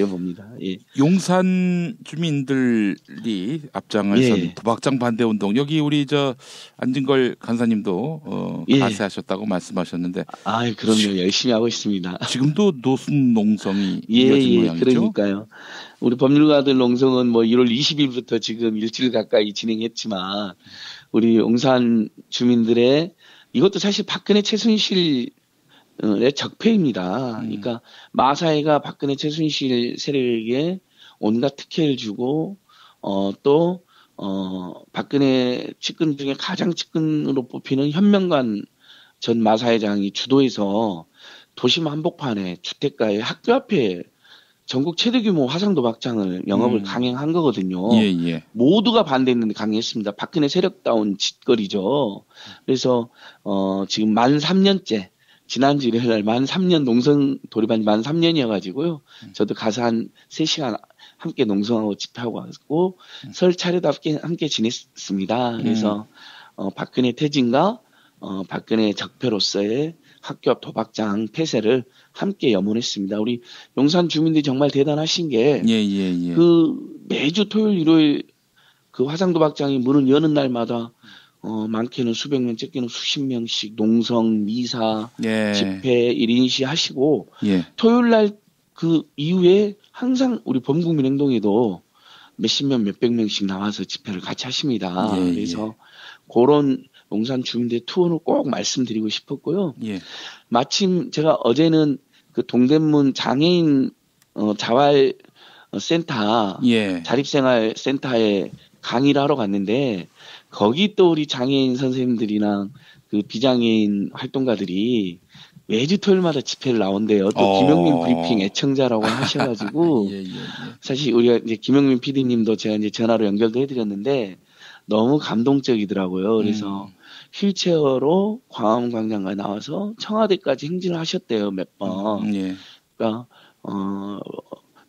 봅니다. 예. 용산 주민들이 앞장에선 예. 도박장 반대 운동 여기 우리 저 안진걸 간사님도 예. 가세하셨다고 말씀하셨는데. 아, 그럼요. 열심히 하고 있습니다. 지금도 노숙 농성이 예, 이어진 모양이죠. 그러니까요. 우리 법률가들 농성은 뭐 1월 20일부터 지금 일주일 가까이 진행했지만 우리 용산 주민들의 이것도 사실 박근혜 최순실의 적폐입니다. 그러니까 마사회가 박근혜 최순실 세력에게 온갖 특혜를 주고 또 박근혜 측근 중에 가장 측근으로 뽑히는 현명관 전 마사회장이 주도해서 도심 한복판에 주택가에 학교 앞에 전국 최대 규모 화상 도박장을 영업을 강행한 거거든요. 예, 예. 모두가 반대했는데 강행했습니다. 박근혜 세력다운 짓거리죠. 그래서 지금 만 3년째 지난주 일요일 날 만 3년 농성 돌입한 지 만 3년이어가지고요. 저도 가서 한 3시간 함께 농성하고 집회하고 왔고 설 차례도 함께 지냈습니다. 그래서 박근혜 퇴진과 박근혜 적폐로서의 학교 앞 도박장 폐쇄를 함께 염원했습니다. 우리 용산 주민들이 정말 대단하신 게 그 매주 토요일 일요일 그 화상 도박장이 문을 여는 날마다 많게는 수백 명, 적게는 수십 명씩 농성, 미사, 집회, 1인시 하시고 토요일 날 그 이후에 항상 우리 범국민 행동에도 몇십 명, 몇백 명씩 나와서 집회를 같이 하십니다. 그래서 그런 용산 주민들의 투혼을 꼭 말씀드리고 싶었고요. 마침 제가 어제는 그 동대문 장애인 자활 센터, 자립생활 센터에 강의를 하러 갔는데 거기 또 우리 장애인 선생님들이랑 그 비장애인 활동가들이 매주 토요일마다 집회를 나온대요. 또 김영민 브리핑 애청자라고 하셔가지고 사실 우리가 이제 김영민 PD님도 제가 이제 전화로 연결도 해드렸는데 너무 감동적이더라고요. 그래서 휠체어로 광화문광장까지 나와서 청와대까지 행진을 하셨대요, 몇 번. 그러니까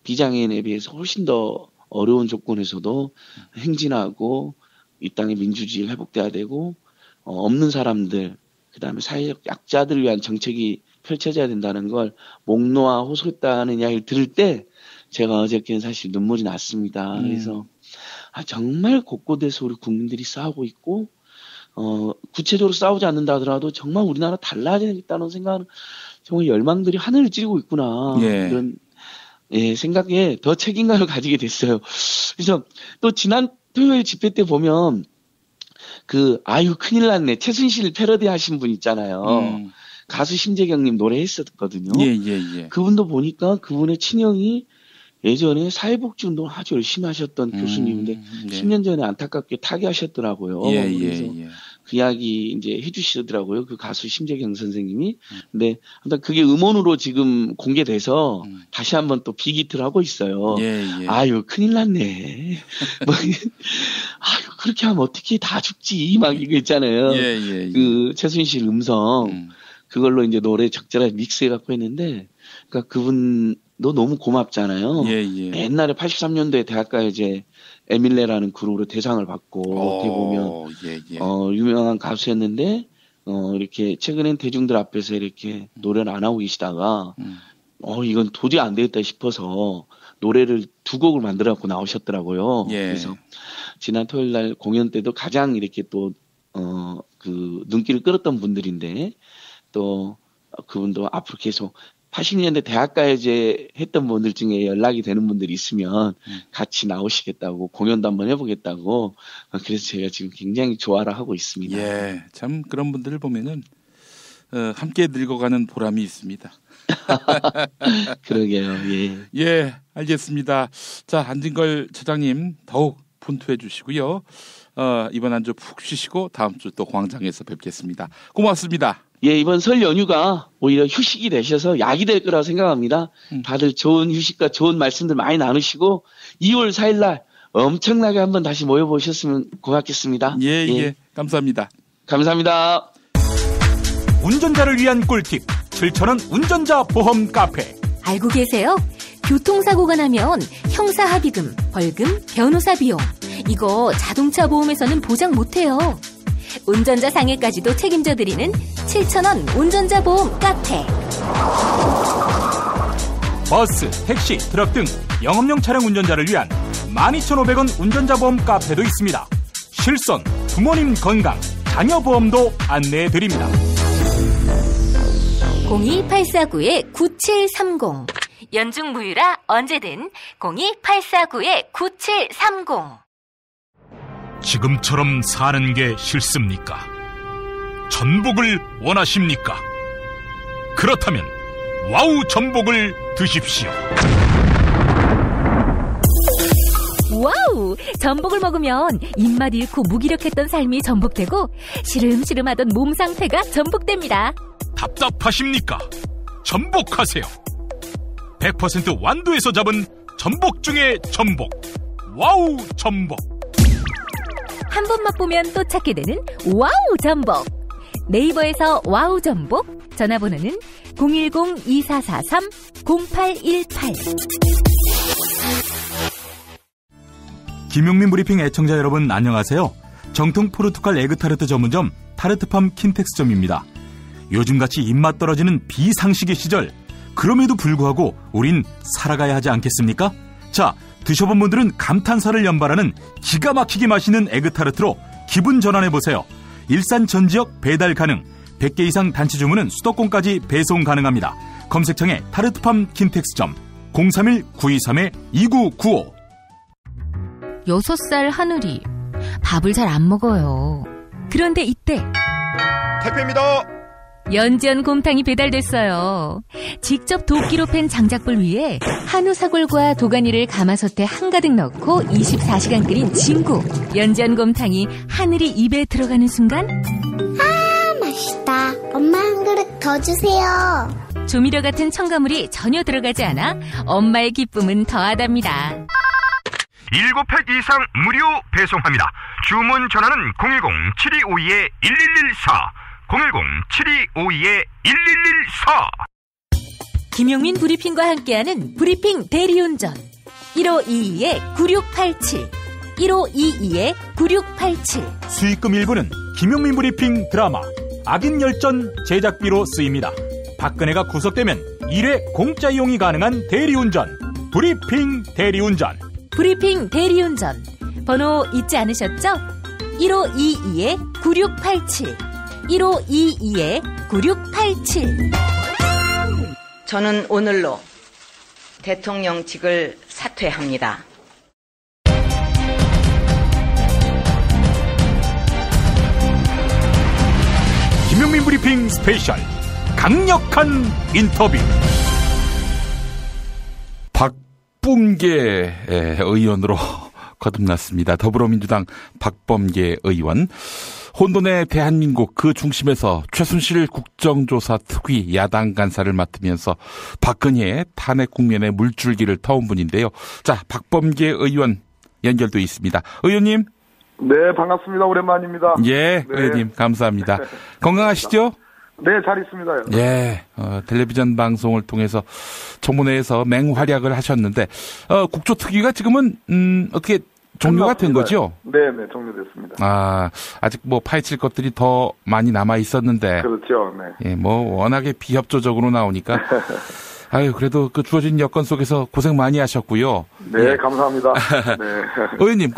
비장애인에 비해서 훨씬 더 어려운 조건에서도 행진하고 이 땅의 민주주의가 회복돼야 되고 없는 사람들, 그다음에 사회적 약자들을 위한 정책이 펼쳐져야 된다는 걸 목놓아 호소했다는 이야기를 들을 때 제가 어저께는 사실 눈물이 났습니다. 그래서 정말 곳곳에서 우리 국민들이 싸우고 있고 구체적으로 싸우지 않는다 하더라도 정말 우리나라 달라지겠다는 생각은 정말 열망들이 하늘을 찌르고 있구나. 이런 생각에 더 책임감을 가지게 됐어요. 그래서 또 지난 토요일 집회 때 보면 아유 큰일 났네. 최순실 패러디 하신 분 있잖아요. 가수 심재경님 노래 했었거든요. 그분도 보니까 그분의 친형이 예전에 사회복지운동을 아주 열심히 하셨던 교수님인데 10년 전에 안타깝게 타계하셨더라고요. 그래서 그 이야기 이제 해주시더라고요. 그 가수 심재경 선생님이. 근데 아무튼 그게 음원으로 지금 공개돼서 다시 한번 또 비기트를 하고 있어요. 아유 큰일 났네. 뭐, 아유 그렇게 하면 어떻게 다 죽지 막 이거 있잖아요. 그 최순실 음성 그걸로 이제 노래 적절하게 믹스해 갖고 했는데, 그러니까 그분도 너무 고맙잖아요. 옛날에 83년도에 대학가요제 에밀레라는 그룹으로 대상을 받고 어떻게 보면 유명한 가수였는데 이렇게 최근엔 대중들 앞에서 이렇게 노래를 안 하고 계시다가 이건 도저히 안 되겠다 싶어서 노래를 2곡을 만들어 갖고 나오셨더라고요. 그래서 지난 토요일 날 공연 때도 가장 이렇게 또 그 눈길을 끌었던 분들인데 또 그분도 앞으로 계속 80년대 대학가요제 했던 분들 중에 연락이 되는 분들이 있으면 같이 나오시겠다고 공연도 한번 해보겠다고 그래서 제가 지금 굉장히 좋아를 하고 있습니다. 예, 참 그런 분들을 보면은 함께 늙어가는 보람이 있습니다. 그러게요. 예. 예, 알겠습니다. 자, 안진걸 처장님 더욱 분투해 주시고요. 이번 한 주 푹 쉬시고 다음 주 또 광장에서 뵙겠습니다. 고맙습니다. 예, 이번 설 연휴가 오히려 휴식이 되셔서 약이 될 거라고 생각합니다. 다들 좋은 휴식과 좋은 말씀들 많이 나누시고 2월 4일 날 엄청나게 한번 다시 모여보셨으면 고맙겠습니다. 예. 감사합니다. 감사합니다. 운전자를 위한 꿀팁 7,000원 운전자 보험 카페. 알고 계세요? 교통사고가 나면 형사합의금, 벌금, 변호사 비용 이거 자동차 보험에서는 보장 못해요. 운전자 상해까지도 책임져드리는 7,000원 운전자 보험 카페. 버스, 택시, 트럭 등 영업용 차량 운전자를 위한 12,500원 운전자 보험 카페도 있습니다. 실손, 부모님 건강, 자녀 보험도 안내해드립니다. 02849-9730 연중 무휴라 언제든 02849-9730. 지금처럼 사는 게 싫습니까? 전복을 원하십니까? 그렇다면 와우 전복을 드십시오. 와우! 전복을 먹으면 입맛 잃고 무기력했던 삶이 전복되고 시름시름하던 몸 상태가 전복됩니다. 답답하십니까? 전복하세요. 100% 완도에서 잡은 전복 중에 전복. 와우 전복. 한 번 맛보면 또 찾게 되는 와우 전복. 네이버에서 와우 전복, 전화번호는 010-2443-0818. 김용민 브리핑 애청자 여러분 안녕하세요. 정통 포르투갈 에그타르트 전문점 타르트팜 킨텍스점입니다. 요즘같이 입맛 떨어지는 비상식의 시절, 그럼에도 불구하고 우린 살아가야 하지 않겠습니까? 자, 드셔본 분들은 감탄사를 연발하는 기가 막히게 맛있는 에그타르트로 기분 전환해보세요. 일산 전 지역 배달 가능, 100개 이상 단체 주문은 수도권까지 배송 가능합니다. 검색창에 타르트팜 킨텍스점 031-923-2995. 6살 하늘이 밥을 잘 안 먹어요. 그런데 이때 택배입니다. 연지연 곰탕이 배달됐어요. 직접 도끼로 팬 장작불 위에 한우 사골과 도가니를 가마솥에 한가득 넣고 24시간 끓인 진구. 연지연 곰탕이 하늘이 입에 들어가는 순간, 아, 맛있다. 엄마 한 그릇 더 주세요. 조미료 같은 첨가물이 전혀 들어가지 않아 엄마의 기쁨은 더하답니다. 7팩 이상 무료 배송합니다. 주문 전화는 010-7252-1114 010-7252-1114. 김용민 브리핑과 함께하는 브리핑 대리운전 1522-9687 1522-9687. 수익금 일부는 김용민 브리핑 드라마 악인열전 제작비로 쓰입니다. 박근혜가 구속되면 1회 공짜 이용이 가능한 대리운전 브리핑 대리운전. 브리핑 대리운전 번호 잊지 않으셨죠? 1522-9687 1522-9687. 저는 오늘로 대통령직을 사퇴합니다. 김용민 브리핑 스페셜 강력한 인터뷰. 박범계 의원으로 거듭났습니다. 더불어민주당 박범계 의원. 혼돈의 대한민국 그 중심에서 최순실 국정조사 특위 야당 간사를 맡으면서 박근혜의 탄핵 국면의 물줄기를 터온 분인데요. 자, 박범계 의원 연결돼 있습니다. 의원님. 네, 반갑습니다. 오랜만입니다. 예, 네. 의원님 감사합니다. 건강하시죠? 네, 잘 있습니다. 예, 텔레비전 방송을 통해서 청문회에서 맹활약을 하셨는데 국조특위가 지금은 어떻게 종료가 된 거죠? 네, 종료됐습니다. 아, 아직 뭐 파헤칠 것들이 더 많이 남아 있었는데. 그렇죠, 네. 예, 뭐 워낙에 비협조적으로 나오니까 아유, 그래도 그 주어진 여건 속에서 고생 많이 하셨고요. 네, 예. 감사합니다. 네. 의원님,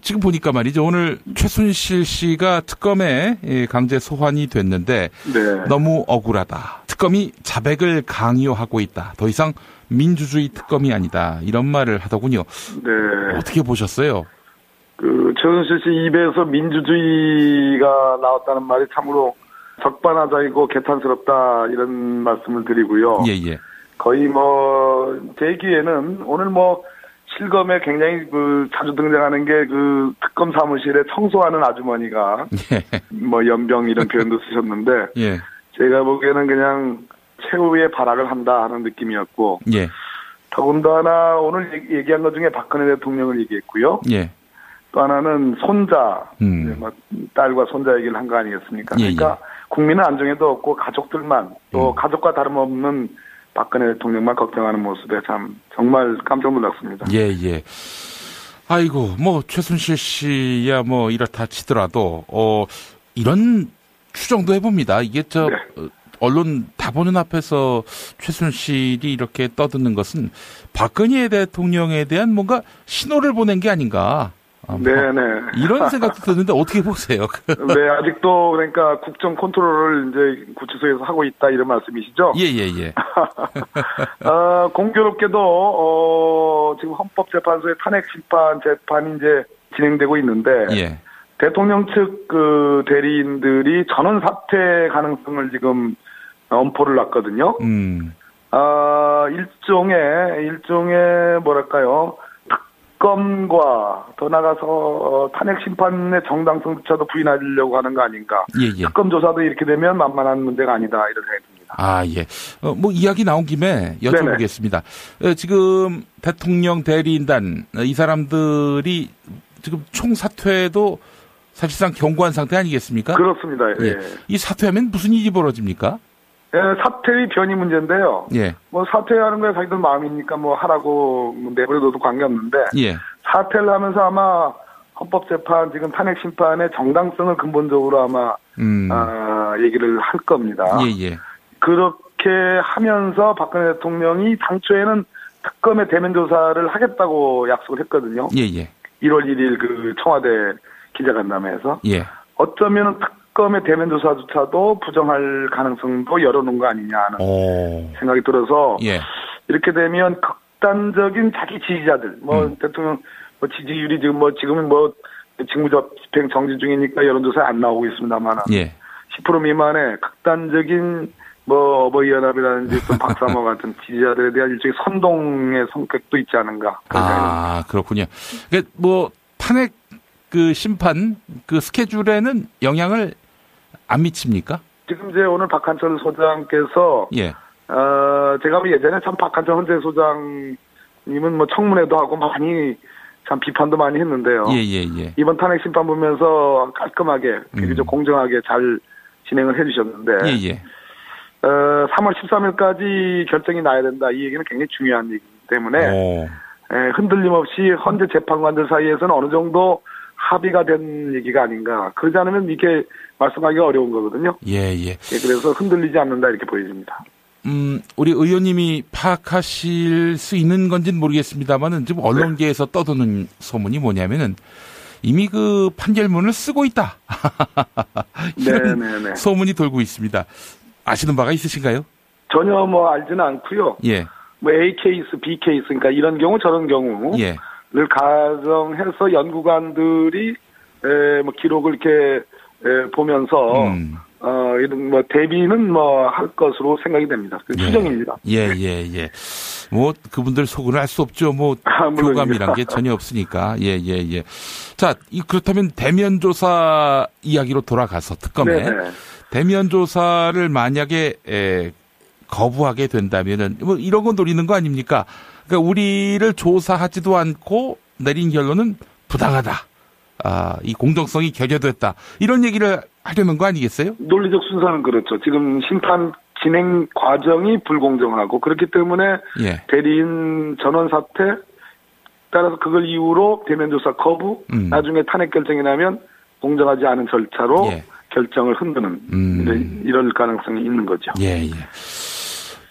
지금 보니까 말이죠. 오늘 최순실 씨가 특검에 강제 소환이 됐는데 네. 너무 억울하다. 특검이 자백을 강요하고 있다. 더 이상 민주주의 특검이 아니다. 이런 말을 하더군요. 네. 어떻게 보셨어요? 최순실 씨 입에서 민주주의가 나왔다는 말이 참으로 적반하장이고 개탄스럽다 이런 말씀을 드리고요. 예. 거의 대기에는 오늘 실검에 굉장히 자주 등장하는 게 특검 사무실에 청소하는 아주머니가 연병 이런 표현도 쓰셨는데 예. 제가 보기에는 그냥 최후의 발악을 한다 하는 느낌이었고 예. 더군다나 오늘 얘기한 것 중에 박근혜 대통령을 얘기했고요. 예. 또 하나는 손자, 딸과 손자 얘기를 한 거 아니겠습니까? 예. 그러니까 국민은 안정에도 없고 가족들만 또 가족과 다름없는 박근혜 대통령만 걱정하는 모습에 정말 깜짝 놀랐습니다. 예. 아이고, 최순실 씨야 이렇다 치더라도, 이런 추정도 해봅니다. 이게 언론 다 보는 앞에서 최순실이 이렇게 떠드는 것은 박근혜 대통령에 대한 뭔가 신호를 보낸 게 아닌가. 네네. 이런 생각도 드는데 어떻게 보세요? 네, 아직도 그러니까 국정 컨트롤을 이제 구치소에서 하고 있다 이런 말씀이시죠? 예. 공교롭게도 지금 헌법재판소의 탄핵 심판 재판이 이제 진행되고 있는데 대통령 측 대리인들이 전원 사퇴 가능성을 지금 엄포를 놨거든요. 일종의 뭐랄까요? 특검과 더 나가서 탄핵 심판의 정당성조차도 부인하려고 하는 거 아닌가. 예. 특검 조사도 이렇게 되면 만만한 문제가 아니다 이런 생각이 듭니다. 아, 예. 이야기 나온 김에 여쭤보겠습니다. 지금 대통령 대리인단 이 사람들이 지금 총사퇴도 사실상 경고한 상태 아니겠습니까? 그렇습니다. 예. 이 사퇴하면 무슨 일이 벌어집니까? 사퇴의 변이 문제인데요. 예. 사퇴하는 거야 자기들 마음이니까 하라고 내버려둬도 관계없는데. 예. 사퇴를 하면서 아마 헌법재판 지금 탄핵 심판의 정당성을 근본적으로 아마 얘기를 할 겁니다. 예. 그렇게 하면서 박근혜 대통령이 당초에는 특검의 대면 조사를 하겠다고 약속을 했거든요. 예. 1월 1일 청와대 기자간담회에서. 예. 어쩌면은 특검의 대면 조사조차도 부정할 가능성도 열어놓은 거 아니냐 하는 생각이 들어서 이렇게 되면 극단적인 자기 지지자들 대통령 지지율이 지금은 직무집행 정지 중이니까 여론조사에 안 나오고 있습니다만 10% 미만의 극단적인 어버이연합이라든지 또 박사모 같은 지지자들에 대한 일종의 선동의 성격도 있지 않은가. 그렇군요. 그러니까 탄핵 심판 스케줄에는 영향을 안 미칩니까? 지금 이제 오늘 박한철 소장께서 제가 예전에 참 박한철 헌재 소장님은 청문회도 하고 많이 참 비판도 많이 했는데요. 예. 이번 탄핵 심판 보면서 깔끔하게 비교적 공정하게 잘 진행을 해주셨는데 3월 13일까지 결정이 나야 된다. 이 얘기는 굉장히 중요한 얘기이기 때문에 흔들림 없이 헌재 재판관들 사이에서는 어느 정도 합의가 된 얘기가 아닌가. 그러지 않으면 이렇게 말씀하기가 어려운 거거든요. 예. 그래서 흔들리지 않는다 이렇게 보여집니다. 우리 의원님이 파악하실 수 있는 건지는 모르겠습니다만은 지금 언론계에서 떠도는 소문이 뭐냐면은 이미 판결문을 쓰고 있다. 이런 소문이 돌고 있습니다. 아시는 바가 있으신가요? 전혀 알지는 않고요. 예. A 케이스, B 케이스, 그러니까 이런 경우 저런 경우. 를 가정해서 연구관들이 기록을 이렇게 보면서 이런 대비는 할 것으로 생각이 됩니다. 추정입니다. 예. 그분들 속을 알 수 없죠. 교감이란 게 전혀 없으니까. 예. 자, 그렇다면 대면 조사 이야기로 돌아가서 특검에 대면 조사를 만약에 거부하게 된다면은 이런 건 노리는 거 아닙니까? 그러니까 우리를 조사하지도 않고 내린 결론은 부당하다. 이 공정성이 결여됐다. 이런 얘기를 하려는 거 아니겠어요? 논리적 순서는 그렇죠. 지금 심판 진행 과정이 불공정하고 그렇기 때문에 대리인 전원 사퇴 따라서 그걸 이유로 대면 조사 거부 나중에 탄핵 결정이 나면 공정하지 않은 절차로 결정을 흔드는 이럴 가능성이 있는 거죠. 예.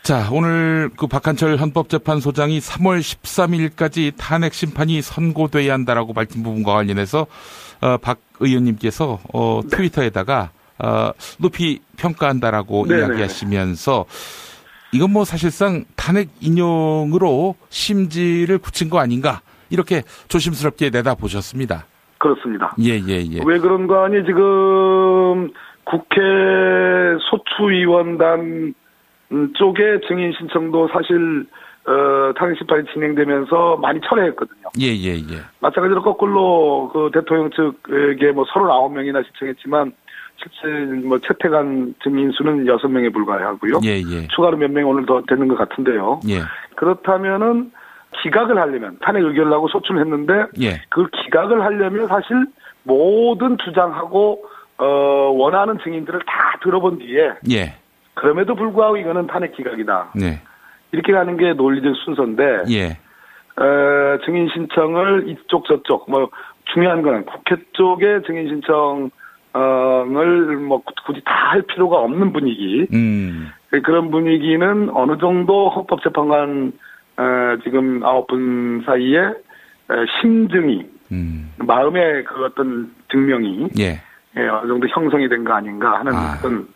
자, 오늘 그 박한철 헌법재판소장이 3월 13일까지 탄핵 심판이 선고돼야 한다라고 밝힌 부분과 관련해서 박 의원님께서 트위터에다가 높이 평가한다라고 이야기하시면서 이건 뭐 사실상 탄핵 인용으로 심지를 굳힌 거 아닌가 이렇게 조심스럽게 내다보셨습니다. 그렇습니다. 예. 왜 그런가 하니 지금 국회 소추위원단 쪽의 증인 신청도 사실 탄핵 심판이 진행되면서 많이 철회했거든요. 예. 마찬가지로 거꾸로 그 대통령 측에게 뭐 39명이나 신청했지만 실제 뭐 채택한 증인 수는 6명에 불과하고요. 예. 추가로 몇 명 오늘 더 되는 것 같은데요. 예. 그렇다면은 기각을 하려면 탄핵 의결을 하고 소추를 했는데 그 기각을 하려면 사실 모든 주장하고 원하는 증인들을 다 들어본 뒤에 그럼에도 불구하고 이거는 탄핵 기각이다. 이렇게 가는 게 논리적 순서인데 증인 신청을 이쪽 저쪽 뭐 중요한 거는 국회 쪽의 증인 신청을 뭐 굳이 다 할 필요가 없는 분위기. 그런 분위기는 어느 정도 헌법재판관 지금 9분 사이에 심증이 마음의 그 어떤 증명이 어느 정도 형성이 된 거 아닌가 하는 그런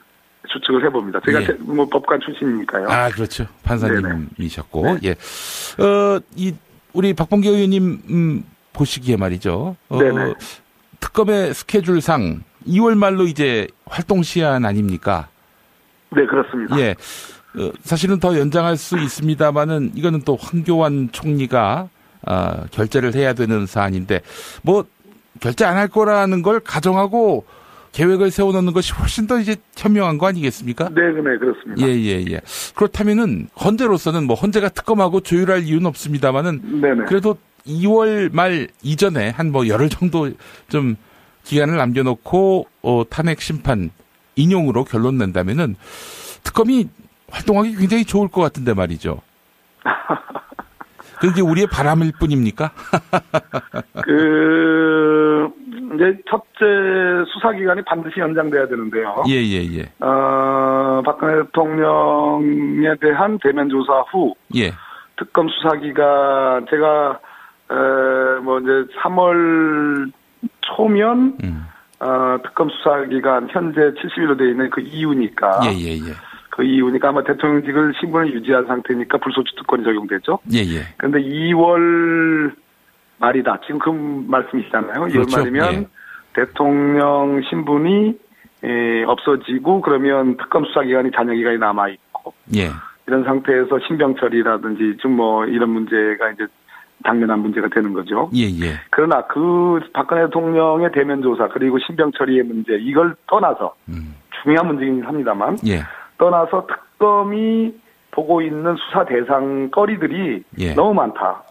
추측을 해봅니다. 제가 뭐 법관 출신이니까요. 그렇죠. 판사님이셨고 우리 박범계 의원님 보시기에 말이죠. 특검의 스케줄상 2월 말로 이제 활동 시한 아닙니까? 네, 그렇습니다. 사실은 더 연장할 수 있습니다만은 이거는 또 황교안 총리가 결재를 해야 되는 사안인데 뭐 결재 안 할 거라는 걸 가정하고 계획을 세워놓는 것이 훨씬 더 이제 현명한 거 아니겠습니까? 네, 그렇습니다. 예. 그렇다면은 헌재로서는 뭐 헌재가 특검하고 조율할 이유는 없습니다만은 그래도 2월 말 이전에 한 뭐 열흘 정도 좀 기간을 남겨놓고 탄핵 심판 인용으로 결론 낸다면은 특검이 활동하기 굉장히 좋을 것 같은데 말이죠. 그게 우리의 바람일 뿐입니까? 이제 첫째 수사기간이 반드시 연장돼야 되는데요. 예. 박근혜 대통령에 대한 대면 조사 후. 특검 수사기간, 제가, 뭐 이제 3월 초면, 특검 수사기간 현재 70일로 되어 있는 그 이유니까. 그 이유니까 아마 대통령직을 신분을 유지한 상태니까 불소추 특권이 적용되죠. 그런데 2월 말이다. 지금 그 말씀이시잖아요. 그렇죠. 2월 말이면 대통령 신분이 없어지고 그러면 특검 수사 기간이 잔여 기간이 남아 있고 이런 상태에서 신병철이라든지 좀 뭐 이런 문제가 이제 당면한 문제가 되는 거죠. 그러나 그 박근혜 대통령의 대면 조사 그리고 신병철이의 문제 이걸 떠나서 중요한 문제이긴 합니다만 떠나서 특검이 보고 있는 수사 대상 거리들이 너무 많다.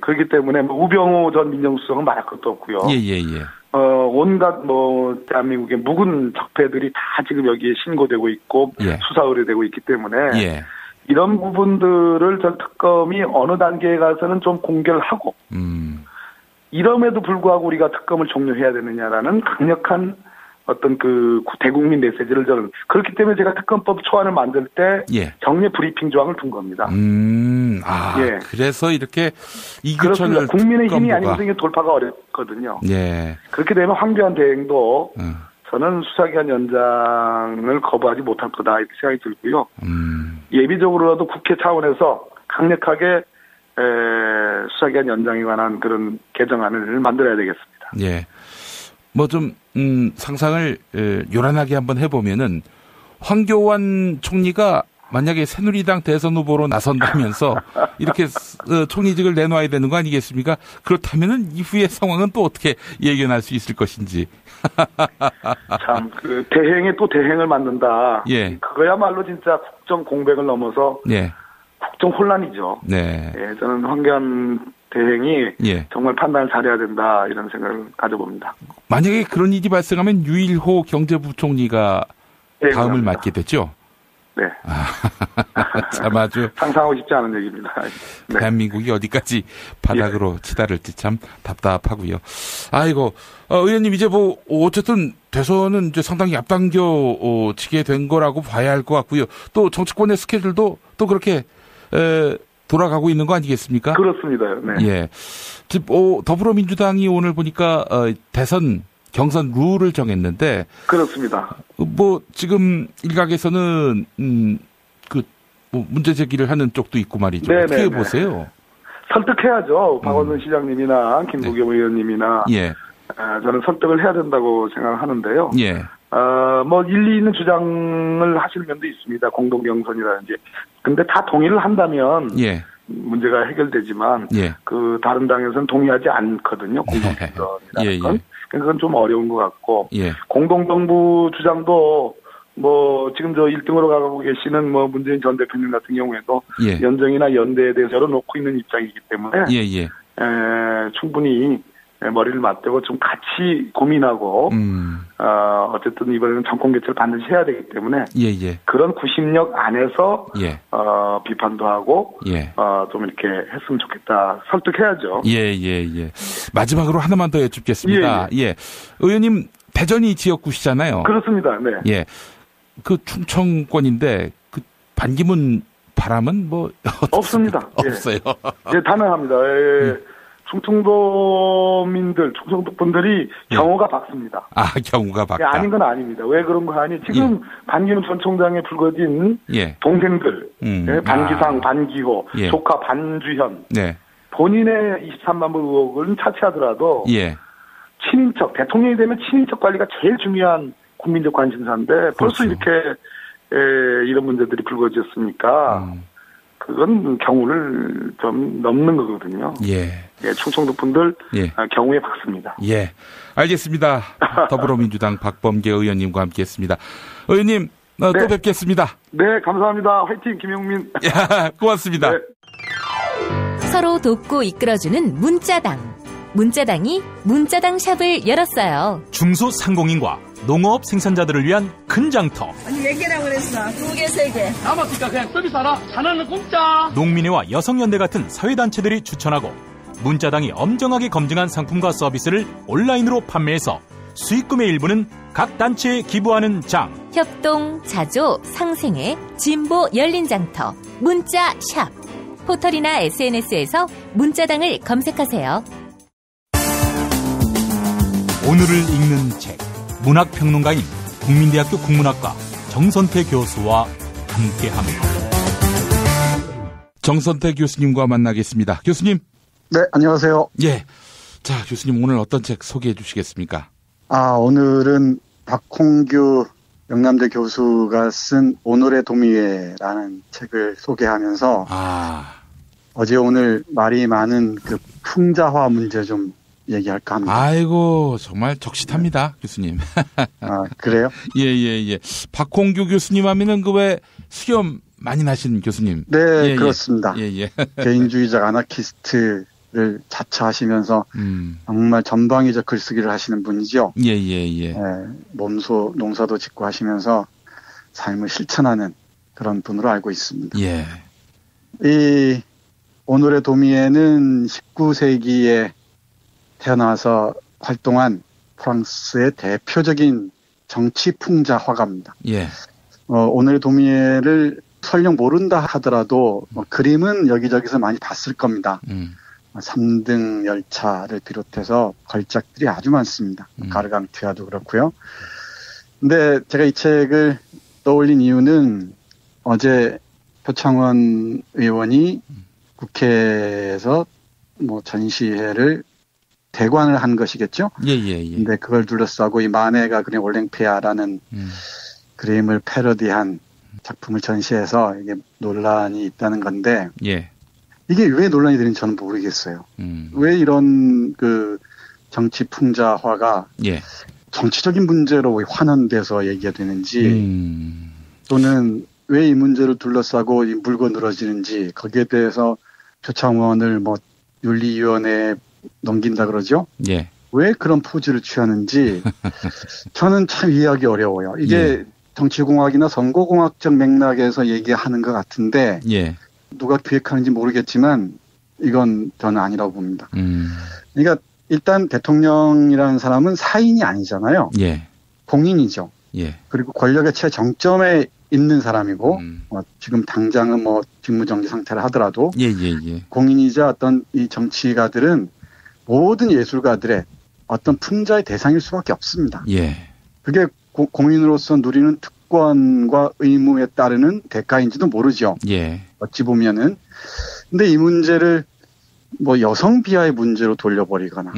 그렇기 때문에 뭐 우병우 전 민정수석은 말할 것도 없고요. 온갖 뭐 대한민국의 묵은 적폐들이 다 지금 여기에 신고되고 있고 수사 의뢰되고 있기 때문에 이런 부분들을 전 특검이 어느 단계에 가서는 좀 공개를 하고 이럼에도 불구하고 우리가 특검을 종료해야 되느냐라는 강력한 어떤 그 대국민 메시지를 저는 그렇기 때문에 제가 특검법 초안을 만들 때 정례 브리핑 조항을 둔 겁니다. 그래서 이렇게 이규철 국민의 힘이 아니면서 이게 돌파가 어렵거든요. 그렇게 되면 황교안 대행도 저는 수사기간 연장을 거부하지 못할 거다 이렇게 생각이 들고요. 예비적으로라도 국회 차원에서 강력하게 수사기간 연장에 관한 그런 개정안을 만들어야 되겠습니다. 뭐 좀 상상을 요란하게 한번 해보면은 황교안 총리가 만약에 새누리당 대선 후보로 나선다면서 이렇게 총리직을 내놔야 되는 거 아니겠습니까? 그렇다면은 이후의 상황은 또 어떻게 예견할 수 있을 것인지. 참, 그 대행에 또 대행을 만든다. 그거야말로 진짜 국정 공백을 넘어서 국정 혼란이죠. 저는 황교안 대행이 정말 판단을 잘해야 된다 이런 생각을 가져봅니다. 만약에 그런 일이 발생하면 유일호 경제부총리가 다음을 맡게 됐죠? 네. 참 아주 상상하고 싶지 않은 얘기입니다. 네. 대한민국이 어디까지 바닥으로 치달을지 참 답답하고요. 아이고, 의원님 이제 뭐 어쨌든 대선은 이제 상당히 앞당겨 치게 된 거라고 봐야 할 것 같고요. 또 정치권의 스케줄도 또 그렇게 돌아가고 있는 거 아니겠습니까? 그렇습니다. 네. 예. 더불어민주당이 오늘 보니까 대선 경선 룰을 정했는데 그렇습니다. 뭐 지금 일각에서는 뭐 문제 제기를 하는 쪽도 있고 말이죠. 네네네. 어떻게 보세요? 설득해야죠. 박원순 시장님이나 김부겸 의원님이나 저는 설득을 해야 된다고 생각하는데요. 예. 뭐 일리 있는 주장을 하실 면도 있습니다. 공동 경선이라든지. 근데 다 동의를 한다면 예. 문제가 해결되지만 예. 그 다른 당에서는 동의하지 않거든요. 공동 경선이라는 건. 그건 좀 어려운 것 같고 예. 공동정부 주장도 뭐 지금 저 1등으로 가고 계시는 뭐 문재인 전 대표님 같은 경우에도 예. 연정이나 연대에 대해서 열어놓고 있는 입장이기 때문에 충분히 머리를 맞대고 좀 같이 고민하고 어쨌든 이번에는 정권 교체를 반드시 해야 되기 때문에 그런 구심력 안에서 비판도 하고 좀 이렇게 했으면 좋겠다. 설득해야죠. 마지막으로 하나만 더 여쭙겠습니다. 의원님 대전이 지역구시잖아요. 그렇습니다. 네. 예. 그 충청권인데 그 반기문 바람은 뭐 없습니다. 없어요. 단호합니다. 충청도민들, 충청도분들이 경호가 박습니다. 경호가 박다. 아닌 건 아닙니다. 왜 그런 거 아니? 지금 반기문 전 총장에 불거진 동생들, 반기상, 반기호, 조카 반주현, 본인의 23만 불 의혹은 차치하더라도 친인척, 대통령이 되면 친인척 관리가 제일 중요한 국민적 관심사인데 벌써 이렇게 이런 문제들이 불거졌으니까 그건 경우를 좀 넘는 거거든요. 충청도 분들 경우에 박습니다. 알겠습니다. 더불어민주당 박범계 의원님과 함께했습니다. 의원님 또 뵙겠습니다. 네, 감사합니다. 화이팅 김용민. 고맙습니다. 서로 돕고 이끌어주는 문자당. 문자당이 문자당 샵을 열었어요. 중소상공인과 농업 생산자들을 위한 큰 장터. 아니 몇 개라고 그랬어? 2개, 3개. 남았으니까 그냥 서비스 하나. 하나는 공짜. 농민회와 여성연대 같은 사회단체들이 추천하고 문자당이 엄정하게 검증한 상품과 서비스를 온라인으로 판매해서 수익금의 일부는 각 단체에 기부하는 장. 협동, 자조, 상생회, 진보 열린 장터, 문자샵. 포털이나 SNS에서 문자당을 검색하세요. 오늘을 읽는 책. 문학평론가인 국민대학교 국문학과 정선태 교수와 함께합니다. 정선태 교수님과 만나겠습니다. 교수님. 네, 안녕하세요. 자, 교수님 오늘 어떤 책 소개해 주시겠습니까? 오늘은 박홍규 영남대 교수가 쓴 오늘의 도미회라는 책을 소개하면서 어제 오늘 말이 많은 그 풍자화 문제 좀 얘기할까 합니다. 아이고, 정말 적시탑니다, 교수님. 그래요? 예. 박홍규 교수님 하면은 그 왜 수염 많이 나신 교수님. 네, 그렇습니다. 예. 개인주의적 아나키스트를 자처하시면서 정말 전방위적 글쓰기를 하시는 분이죠. 예. 몸소 농사도 짓고 하시면서 삶을 실천하는 그런 분으로 알고 있습니다. 이 오늘의 도미에는 19세기에 태어나서 활동한 프랑스의 대표적인 정치 풍자 화가입니다. 오늘의 도미에를 설령 모른다 하더라도 그림은 여기저기서 많이 봤을 겁니다. 3등 열차를 비롯해서 걸작들이 아주 많습니다. 가르강티아도 그렇고요. 근데 제가 이 책을 떠올린 이유는 어제 표창원 의원이 국회에서 전시회를 대관을 한 것이겠죠? 근데 그걸 둘러싸고 이 마네가 그린 올랭피아라는 그림을 패러디한 작품을 전시해서 이게 논란이 있다는 건데 이게 왜 논란이 되는지 저는 모르겠어요. 왜 이런 그 정치 풍자화가 정치적인 문제로 환원돼서 얘기가 되는지 또는 왜 이 문제를 둘러싸고 물고 늘어지는지 거기에 대해서 표창원을 윤리위원회에 넘긴다 그러죠? 왜 그런 포즈를 취하는지 저는 참 이해하기 어려워요. 이게 정치공학이나 선거공학적 맥락에서 얘기하는 것 같은데 예. 누가 기획하는지 모르겠지만 이건 저는 아니라고 봅니다. 그러니까 일단 대통령이라는 사람은 사인이 아니잖아요. 예. 공인이죠. 예. 그리고 권력의 최정점에 있는 사람이고 지금 당장은 뭐 직무정지 상태를 하더라도 공인이자 어떤 이 정치가들은 모든 예술가들의 어떤 풍자의 대상일 수밖에 없습니다. 예. 그게 공인으로서 누리는 특권과 의무에 따르는 대가인지도 모르죠. 예. 어찌 보면은. 근데 이 문제를 뭐 여성 비하의 문제로 돌려버리거나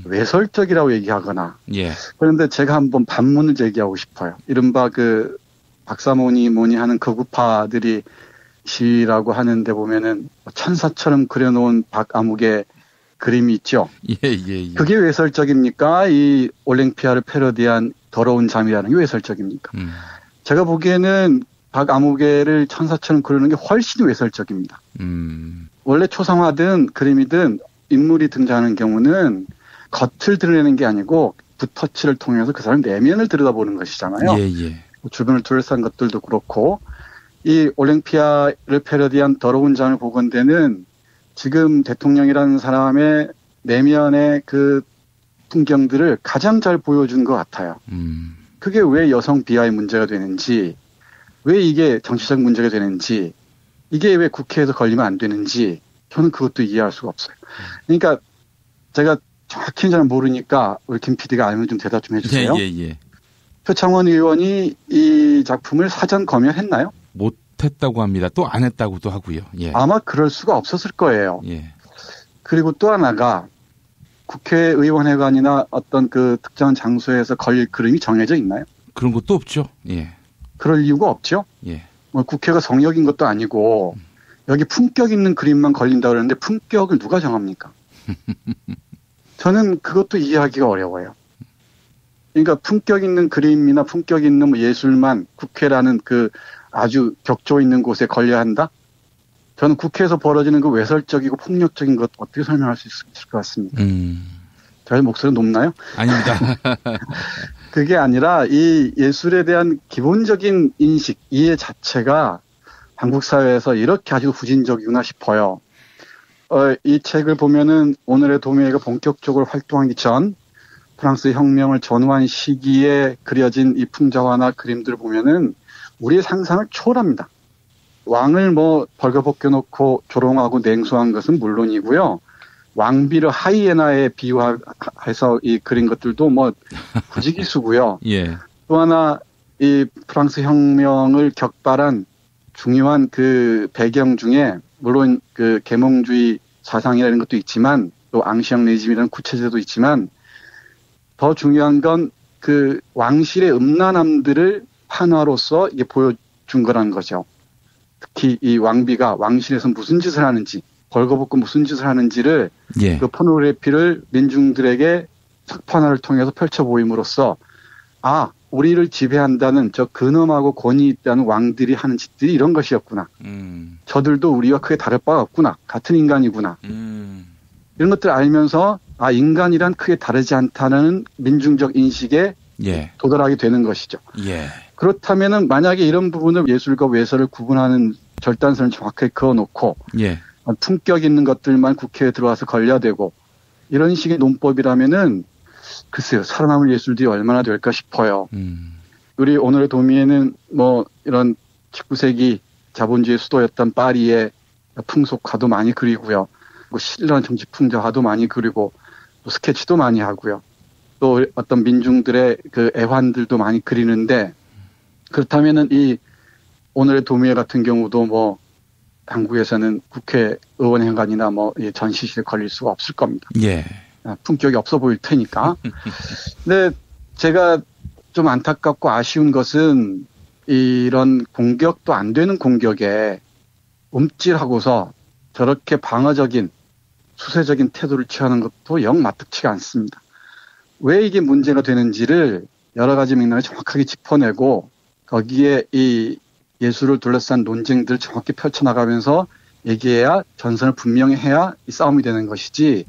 외설적이라고 얘기하거나. 예. 그런데 제가 한번 반문을 제기하고 싶어요. 이른바 그 박사모니 뭐니 하는 극우파들이 시라고 하는데 보면은 천사처럼 그려놓은 박아무개 그림이 있죠. 예. 그게 외설적입니까? 이 올랭피아를 패러디한 더러운 잠이라는 게 외설적입니까? 제가 보기에는 박아무개를 천사처럼 그리는 게 훨씬 외설적입니다. 원래 초상화든 그림이든 인물이 등장하는 경우는 겉을 드러내는 게 아니고 붓터치를 통해서 그 사람 내면을 들여다보는 것이잖아요. 예. 주변을 둘러싼 것들도 그렇고 이 올랭피아를 패러디한 더러운 잠을 보건대는 지금 대통령이라는 사람의 내면의 그 풍경들을 가장 잘 보여준 것 같아요. 그게 왜 여성 비하의 문제가 되는지, 왜 이게 정치적 문제가 되는지, 이게 왜 국회에서 걸리면 안 되는지 저는 그것도 이해할 수가 없어요. 그러니까 제가 정확히 잘 모르니까 우리 김 PD가 알면 좀 대답 좀 해주세요. 예. 표창원 의원이 이 작품을 사전 검열했나요? 못했다고 합니다. 또 안 했다고도 하고요. 예. 아마 그럴 수가 없었을 거예요. 예. 그리고 또 하나가 국회의원회관이나 어떤 그 특정한 장소에서 걸릴 그림이 정해져 있나요? 그런 것도 없죠. 예. 그럴 이유가 없죠. 예. 뭐 국회가 성역인 것도 아니고 여기 품격 있는 그림만 걸린다고 그러는데 품격을 누가 정합니까? 저는 그것도 이해하기가 어려워요. 그러니까 품격 있는 그림이나 품격 있는 뭐 예술만 국회라는 그 아주 격조 있는 곳에 걸려야 한다? 저는 국회에서 벌어지는 그 외설적이고 폭력적인 것 어떻게 설명할 수 있을 것 같습니다. 저희 목소리 높나요? 아닙니다. 그게 아니라 이 예술에 대한 기본적인 인식, 이해 자체가 한국 사회에서 이렇게 아주 후진적이구나 싶어요. 이 책을 보면은 오늘의 도미에가 본격적으로 활동하기 전 프랑스 혁명을 전후한 시기에 그려진 이 풍자화나 그림들을 보면은 우리의 상상을 초월합니다. 왕을 뭐 벌거벗겨 놓고 조롱하고 냉소한 것은 물론이고요. 왕비를 하이에나에 비유해서 이 그린 것들도 뭐 부지기수고요. 예. 또 하나 이 프랑스 혁명을 격발한 중요한 그 배경 중에 물론 그 계몽주의 사상이라는 것도 있지만 또 앙시앙 레짐이라는 구체제도 있지만 더 중요한 건 그 왕실의 음란함들을 판화로서 이게 보여준 거라는 거죠. 특히 이 왕비가 왕실에서 무슨 짓을 하는지 벌거벗고 무슨 짓을 하는지를 그 포노그래피를 민중들에게 석판화를 통해서 펼쳐 보임으로써 아 우리를 지배한다는 저 근엄하고 권위 있다는 왕들이 하는 짓들이 이런 것이었구나. 저들도 우리와 크게 다를 바가 없구나. 같은 인간이구나. 이런 것들을 알면서 아 인간이란 크게 다르지 않다는 민중적 인식에 도달하게 되는 것이죠. 그렇다면은 만약에 이런 부분을 예술과 외설을 구분하는 절단선을 정확하게 그어놓고 품격 있는 것들만 국회에 들어와서 걸려대고 이런 식의 논법이라면은 글쎄요 살아남을 예술들이 얼마나 될까 싶어요. 우리 오늘의 도미에는 뭐 이런 19세기 자본주의 수도였던 파리의 풍속화도 많이 그리고요. 뭐 신랄한 정치 풍자화도 많이 그리고 또 스케치도 많이 하고요. 또 어떤 민중들의 그 애환들도 많이 그리는데 그렇다면은 이 오늘의 도미에 같은 경우도 뭐 한국에서는 국회의원회관이나 뭐 전시실에 걸릴 수가 없을 겁니다. 품격이 없어 보일 테니까. 근데 제가 좀 안타깝고 아쉬운 것은 이런 공격도 안 되는 공격에 움찔하고서 저렇게 방어적인 수세적인 태도를 취하는 것도 영 마뜩치가 않습니다. 왜 이게 문제가 되는지를 여러 가지 맥락을 정확하게 짚어내고 거기에 이 예술을 둘러싼 논쟁들을 정확히 펼쳐나가면서 얘기해야 전선을 분명히 해야 이 싸움이 되는 것이지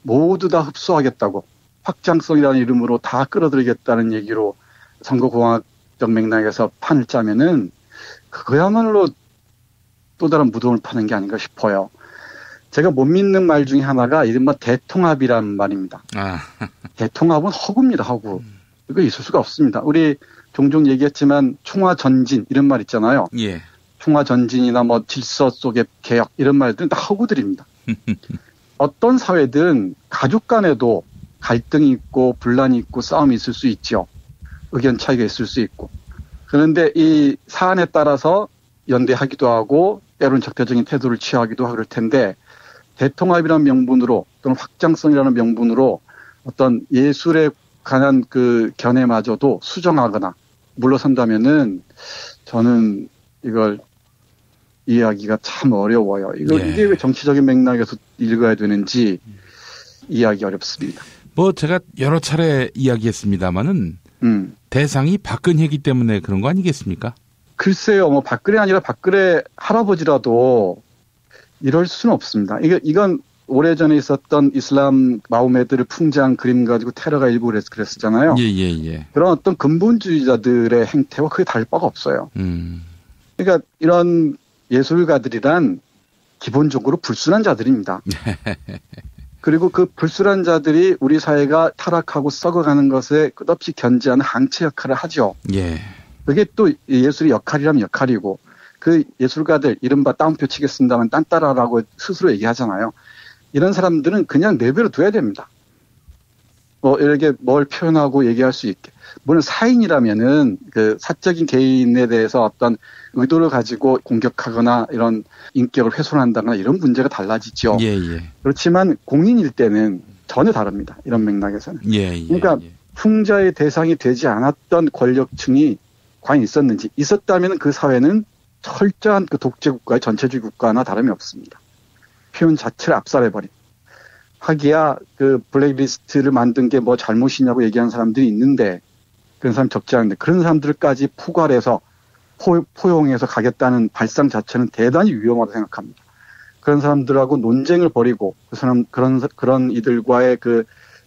모두 다 흡수하겠다고 확장성이라는 이름으로 다 끌어들이겠다는 얘기로 선거공학 정치적 맥락에서 판을 짜면은 그거야말로 또 다른 무덤을 파는 게 아닌가 싶어요. 제가 못 믿는 말 중에 하나가 이른바 대통합이란 말입니다. 대통합은 허구입니다, 허구. 이거 있을 수가 없습니다. 우리 종종 얘기했지만 총화전진 이런 말 있잖아요. 예. 총화전진이나 뭐 질서 속의 개혁 이런 말들은 다 허구들입니다. 어떤 사회든 가족 간에도 갈등이 있고 분란이 있고 싸움이 있을 수 있죠. 의견 차이가 있을 수 있고. 그런데 이 사안에 따라서 연대하기도 하고 때로는 적대적인 태도를 취하기도 하고 그럴 텐데 대통합이라는 명분으로 또는 확장성이라는 명분으로 어떤 예술에 관한 그 견해마저도 수정하거나 물러선다면은 저는 이걸 이해하기가 참 어려워요. 이게 왜 정치적인 맥락에서 읽어야 되는지 이해하기 어렵습니다. 뭐 제가 여러 차례 이야기했습니다마는 대상이 박근혜이기 때문에 그런 거 아니겠습니까? 글쎄요, 뭐 박근혜 아니라 박근혜 할아버지라도 이럴 수는 없습니다. 이건 오래전에 있었던 이슬람 마호메드를 풍자한 그림 가지고 테러가 일부 그랬었잖아요. 예. 그런 어떤 근본주의자들의 행태와 크게 다를 바가 없어요. 그러니까 이런 예술가들이란 기본적으로 불순한 자들입니다. 그리고 그 불순한 자들이 우리 사회가 타락하고 썩어가는 것에 끝없이 견제하는 항체 역할을 하죠. 예. 그게 또 예술의 역할이라면 역할이고 그 예술가들 이른바 따옴표 치겠습니다만 딴따라라고 스스로 얘기하잖아요. 이런 사람들은 그냥 내버려 둬야 됩니다. 뭐 이렇게 뭘 표현하고 얘기할 수 있게. 물론 사인이라면은 그 사적인 개인에 대해서 어떤 의도를 가지고 공격하거나 이런 인격을 훼손한다거나 이런 문제가 달라지죠. 예. 그렇지만 공인일 때는 전혀 다릅니다. 이런 맥락에서는. 그러니까 풍자의 대상이 되지 않았던 권력층이 과연 있었는지 있었다면 그 사회는 철저한 그 독재국가의 전체주의 국가나 다름이 없습니다. 표현 자체를 압살해버린. 하기야 그 블랙리스트를 만든 게 뭐 잘못이냐고 얘기하는 사람들이 있는데 그런 사람 적지 않은데 그런 사람들까지 포괄해서 포용해서 가겠다는 발상 자체는 대단히 위험하다고 생각합니다. 그런 사람들하고 논쟁을 벌이고 그 사람 그런 이들과의 그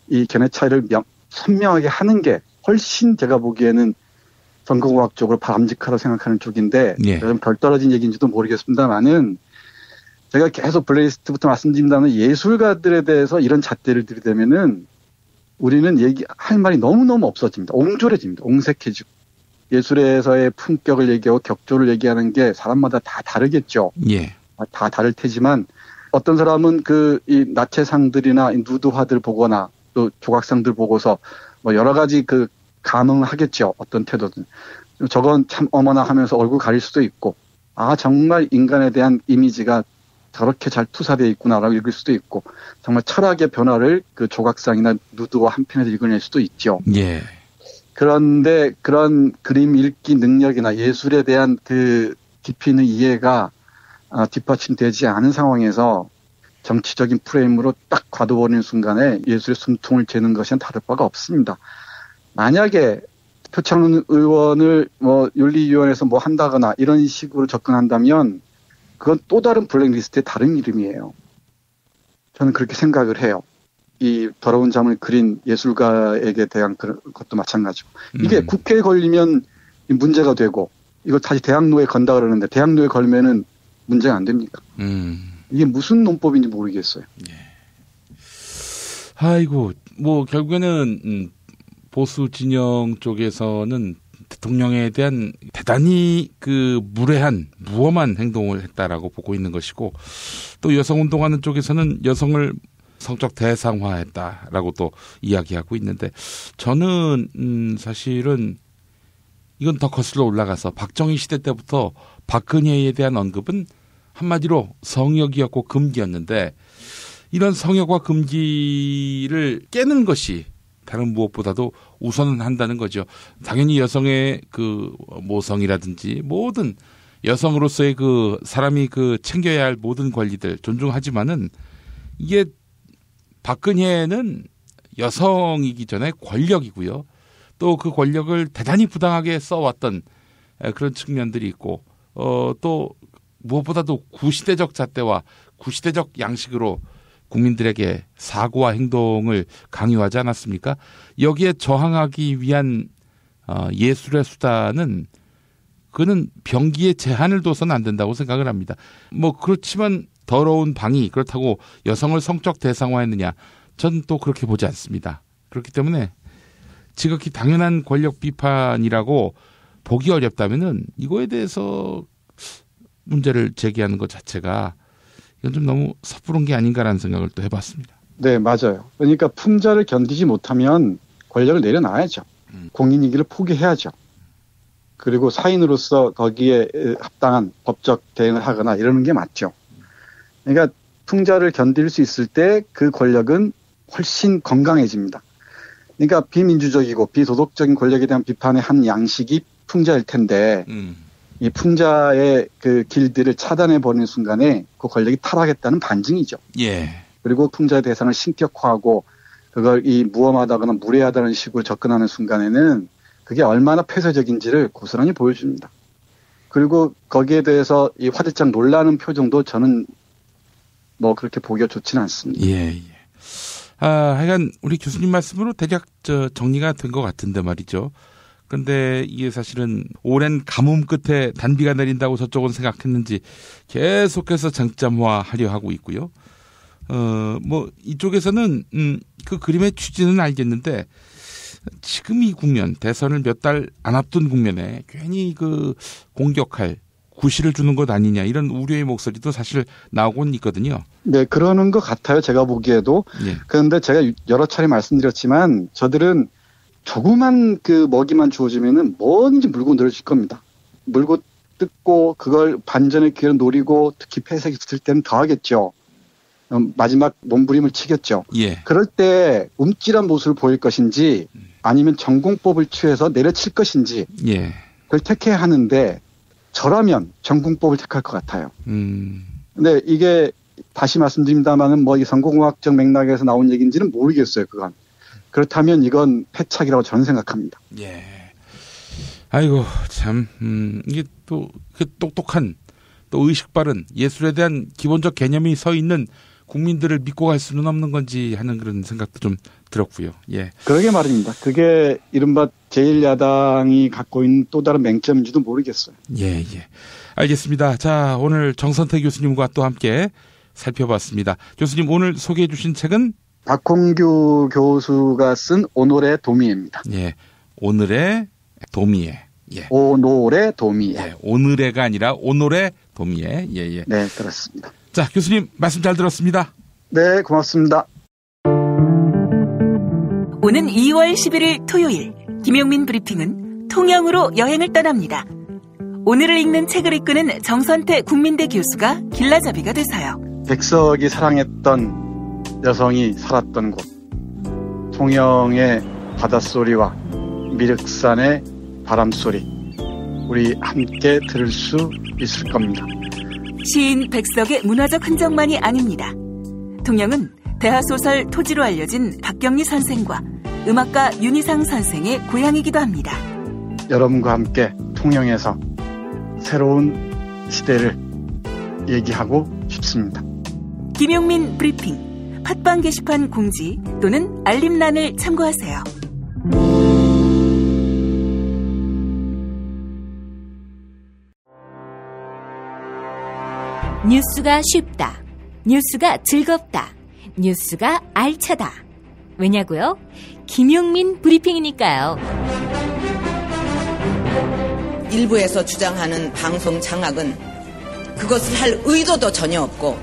이 견해 차이를 선명하게 하는 게 훨씬 제가 보기에는 정거공학적으로 바람직하다고 생각하는 쪽인데 좀 별 떨어진 얘기인지도 모르겠습니다만은 제가 계속 블랙리스트부터 말씀드린다면 예술가들에 대해서 이런 잣대를 들이대면은 우리는 할 말이 너무너무 없어집니다. 옹졸해집니다. 옹색해지고. 예술에서의 품격을 얘기하고 격조를 얘기하는 게 사람마다 다 다르겠죠. 예. 다 다를 테지만 어떤 사람은 이 나체상들이나 누드화들 보거나 또 조각상들 보고서 뭐 여러 가지 그 감흥을 하겠죠. 어떤 태도든. 저건 참 어머나 하면서 얼굴 가릴 수도 있고 정말 인간에 대한 이미지가 저렇게 잘 투사되어 있구나라고 읽을 수도 있고 정말 철학의 변화를 그 조각상이나 누드화 한 편에서 읽어낼 수도 있죠. 예. 그런데 그런 그림 읽기 능력이나 예술에 대한 그 깊이 있는 이해가 뒷받침되지 않은 상황에서 정치적인 프레임으로 딱 가둬버리는 순간에 예술의 숨통을 재는 것은 다를 바가 없습니다. 만약에 표창원 의원을 뭐 윤리위원회에서 뭐 한다거나 이런 식으로 접근한다면 그건 또 다른 블랙리스트의 다른 이름이에요. 저는 그렇게 생각을 해요. 이 더러운 잠을 그린 예술가에게 대한 것도 마찬가지고. 이게 국회에 걸리면 문제가 되고 이걸 다시 대학로에 건다 그러는데 대학로에 걸면은 문제가 안 됩니까? 이게 무슨 논법인지 모르겠어요. 예. 아이고 뭐 결국에는 보수 진영 쪽에서는 대통령에 대한 대단히 그 무례한 무엄한 행동을 했다라고 보고 있는 것이고 또 여성운동하는 쪽에서는 여성을 성적 대상화했다라고 또 이야기하고 있는데 저는 사실은 이건 더 거슬러 올라가서 박정희 시대 때부터 박근혜에 대한 언급은 한마디로 성역이었고 금기였는데 이런 성역과 금기를 깨는 것이 다른 무엇보다도 우선은 한다는 거죠. 당연히 여성의 그 모성이라든지 모든 여성으로서의 그 사람이 그 챙겨야 할 모든 권리들 존중하지만은 이게 박근혜는 여성이기 전에 권력이고요. 또 그 권력을 대단히 부당하게 써왔던 그런 측면들이 있고 또 무엇보다도 구시대적 잣대와 구시대적 양식으로 국민들에게 사고와 행동을 강요하지 않았습니까? 여기에 저항하기 위한 예술의 수단은 그는 병기에 제한을 둬서는 안 된다고 생각을 합니다. 뭐 그렇지만 더러운 방이 그렇다고 여성을 성적 대상화했느냐? 전 또 그렇게 보지 않습니다. 그렇기 때문에 지극히 당연한 권력 비판이라고 보기 어렵다면은 이거에 대해서 문제를 제기하는 것 자체가 이건 좀 너무 섣부른 게 아닌가라는 생각을 또 해봤습니다. 네, 맞아요. 그러니까 풍자를 견디지 못하면 권력을 내려놔야죠. 공인이기를 포기해야죠. 그리고 사인으로서 거기에 합당한 법적 대응을 하거나 이러는 게 맞죠. 그러니까 풍자를 견딜 수 있을 때 그 권력은 훨씬 건강해집니다. 그러니까 비민주적이고 비도덕적인 권력에 대한 비판의 한 양식이 풍자일 텐데 이 풍자의 그 길들을 차단해버리는 순간에 그 권력이 타락했다는 반증이죠. 예. 그리고 풍자의 대상을 신격화하고 그걸 이 무엄하다거나 무례하다는 식으로 접근하는 순간에는 그게 얼마나 폐쇄적인지를 고스란히 보여줍니다. 그리고 거기에 대해서 이 화들짝 놀라는 표정도 저는 뭐 그렇게 보기가 좋지는 않습니다. 예, 예. 하여간 우리 교수님 말씀으로 대략 정리가 된 것 같은데 말이죠. 근데 이게 사실은 오랜 가뭄 끝에 단비가 내린다고 저쪽은 생각했는지 계속해서 쟁점화하려 하고 있고요. 뭐 이쪽에서는 그 그림의 취지는 알겠는데 지금 이 국면, 대선을 몇 달 안 앞둔 국면에 괜히 그 공격할 구실을 주는 것 아니냐 이런 우려의 목소리도 사실 나오곤 있거든요. 네, 그러는 것 같아요. 제가 보기에도. 예. 그런데 제가 여러 차례 말씀드렸지만 저들은 조그만 그 먹이만 주어지면은 뭐든지 물고 늘어질 겁니다. 물고 뜯고 그걸 반전의 기회를 노리고 특히 폐색이 붙을 때는 더 하겠죠. 마지막 몸부림을 치겠죠. 예. 그럴 때 움찔한 모습을 보일 것인지 아니면 전공법을 취해서 내려칠 것인지 예. 그걸 택해야 하는데 저라면 전공법을 택할 것 같아요. 근데 이게 다시 말씀드립니다만은 뭐 이 선거공학적 맥락에서 나온 얘기인지는 모르겠어요. 그건. 그렇다면 이건 패착이라고 저는 생각합니다. 예. 아이고 참 이게 또 똑똑한 또 의식 바른 예술에 대한 기본적 개념이 서 있는 국민들을 믿고 갈 수는 없는 건지 하는 그런 생각도 좀 들었고요. 예. 그러게 말입니다. 그게 이른바 제1야당이 갖고 있는 또 다른 맹점인지도 모르겠어요. 예, 예. 알겠습니다. 자, 오늘 정선태 교수님과 또 함께 살펴봤습니다. 교수님 오늘 소개해 주신 책은? 박홍규 교수가 쓴 오노레 도미에입니다. 예. 오늘의 도미에. 예. 오노레 도미에. 예. 오늘의가 아니라 오노레 도미에. 예, 예. 네, 그렇습니다. 자, 교수님 말씀 잘 들었습니다. 네, 고맙습니다. 오는 2월 11일 토요일 김용민 브리핑은 통영으로 여행을 떠납니다. 오늘을 읽는 책을 이끄는 정선태 국민대 교수가 길라잡이가 돼서요. 백석이 사랑했던 여성이 살았던 곳, 통영의 바닷소리와 미륵산의 바람소리, 우리 함께 들을 수 있을 겁니다. 시인 백석의 문화적 흔적만이 아닙니다. 통영은 대하소설 토지로 알려진 박경리 선생과 음악가 윤희상 선생의 고향이기도 합니다. 여러분과 함께 통영에서 새로운 시대를 얘기하고 싶습니다. 김용민 브리핑, 팟빵 게시판 공지 또는 알림란을 참고하세요. 뉴스가 쉽다. 뉴스가 즐겁다. 뉴스가 알차다. 왜냐고요? 김용민 브리핑이니까요. 일부에서 주장하는 방송 장악은 그것을 할 의도도 전혀 없고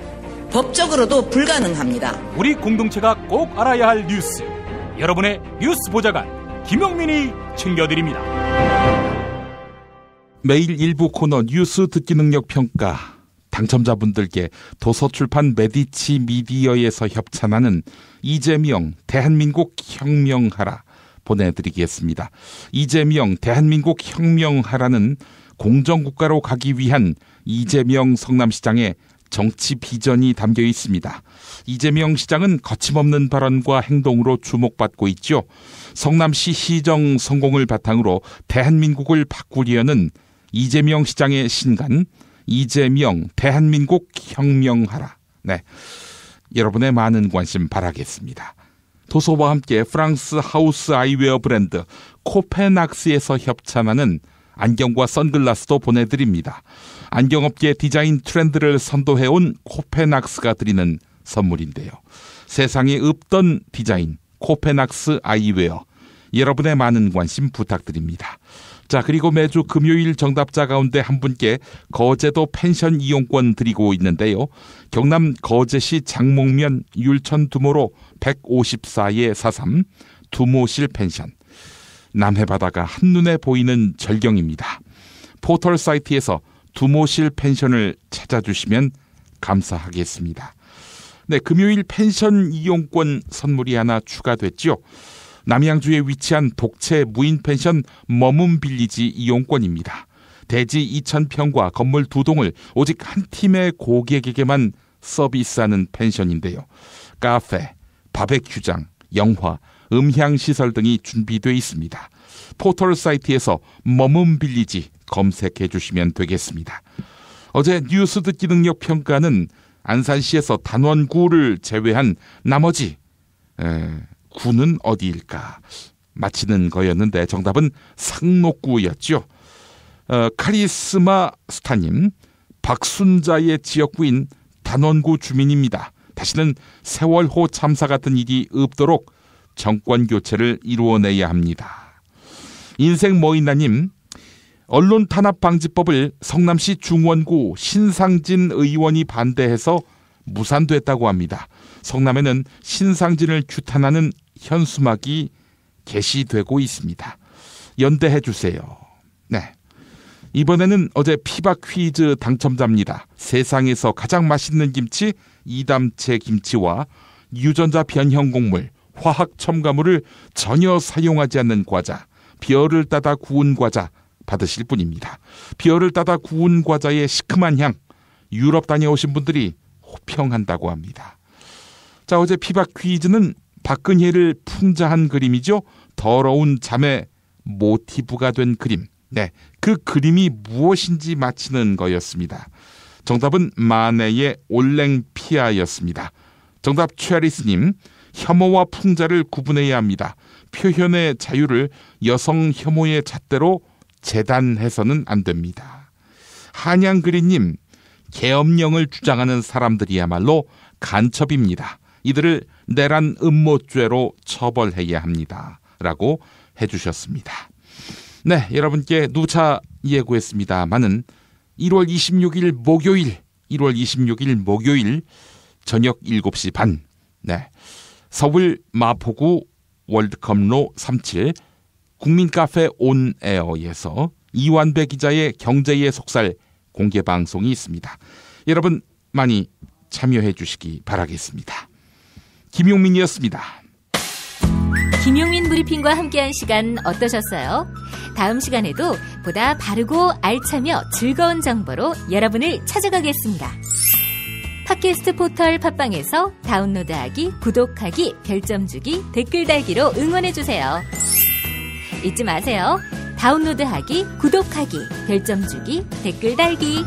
법적으로도 불가능합니다. 우리 공동체가 꼭 알아야 할 뉴스. 여러분의 뉴스 보좌관 김용민이 챙겨드립니다. 매일 일부 코너 뉴스 듣기 능력 평가. 당첨자분들께 도서출판 메디치 미디어에서 협찬하는 이재명 대한민국 혁명하라 보내드리겠습니다. 이재명 대한민국 혁명하라는 공정국가로 가기 위한 이재명 성남시장의 정치 비전이 담겨 있습니다. 이재명 시장은 거침없는 발언과 행동으로 주목받고 있죠. 성남시 시정 성공을 바탕으로 대한민국을 바꾸려는 이재명 시장의 신간 이재명 대한민국 혁명하라. 네, 여러분의 많은 관심 바라겠습니다. 도서와 함께 프랑스 하우스 아이웨어 브랜드 코페낙스에서 협찬하는 안경과 선글라스도 보내드립니다. 안경업계 디자인 트렌드를 선도해온 코페낙스가 드리는 선물인데요. 세상에 없던 디자인 코페낙스 아이웨어, 여러분의 많은 관심 부탁드립니다. 자, 그리고 매주 금요일 정답자 가운데 한 분께 거제도 펜션 이용권 드리고 있는데요. 경남 거제시 장목면 율천 두모로 154-43 두모실 펜션. 남해바다가 한눈에 보이는 절경입니다. 포털 사이트에서 두모실 펜션을 찾아주시면 감사하겠습니다. 네, 금요일 펜션 이용권 선물이 하나 추가됐죠. 남양주에 위치한 독채 무인 펜션 머문 빌리지 이용권입니다. 대지 2,000평과 건물 2동을 오직 한 팀의 고객에게만 서비스하는 펜션인데요. 카페, 바베큐장, 영화, 음향시설 등이 준비되어 있습니다. 포털 사이트에서 머문 빌리지 검색해 주시면 되겠습니다. 어제 뉴스 듣기 능력 평가는 안산시에서 단원구를 제외한 나머지 구는 어디일까 맞히는 거였는데 정답은 상록구였죠. 카리스마 스타님, 박순자의 지역구인 단원구 주민입니다. 다시는 세월호 참사 같은 일이 없도록 정권교체를 이루어내야 합니다. 인생 뭐있나님, 언론탄압방지법을 성남시 중원구 신상진 의원이 반대해서 무산됐다고 합니다. 성남에는 신상진을 규탄하는 현수막이 게시되고 있습니다. 연대해 주세요. 네, 이번에는 어제 피박 퀴즈 당첨자입니다. 세상에서 가장 맛있는 김치 이담채 김치와 유전자 변형 곡물 화학 첨가물을 전혀 사용하지 않는 과자, 비어를 따다 구운 과자 받으실 분입니다. 비어를 따다 구운 과자의 시큼한 향, 유럽 다녀오신 분들이 호평한다고 합니다. 자, 어제 피박 퀴즈는 박근혜를 풍자한 그림이죠. 더러운 잠의 모티브가 된 그림. 네, 그 그림이 무엇인지 맞히는 거였습니다. 정답은 마네의 올랭피아였습니다. 정답 최리스님, 혐오와 풍자를 구분해야 합니다. 표현의 자유를 여성 혐오의 잣대로 재단해서는 안 됩니다. 한양그리님, 계엄령을 주장하는 사람들이야말로 간첩입니다. 이들을 내란 음모죄로 처벌해야 합니다. 라고 해주셨습니다. 네, 여러분께 누차 예고했습니다마는 1월 26일 목요일 저녁 7시 반, 네, 서울 마포구 월드컵로 37 국민카페 온에어에서 이완배 기자의 경제의 속살 공개방송이 있습니다. 여러분 많이 참여해 주시기 바라겠습니다. 김용민이었습니다. 김용민 브리핑과 함께한 시간 어떠셨어요? 다음 시간에도 보다 바르고 알차며 즐거운 정보로 여러분을 찾아가겠습니다. 팟캐스트 포털 팟빵에서 다운로드하기, 구독하기, 별점 주기, 댓글 달기로 응원해주세요. 잊지 마세요. 다운로드하기, 구독하기, 별점 주기, 댓글 달기.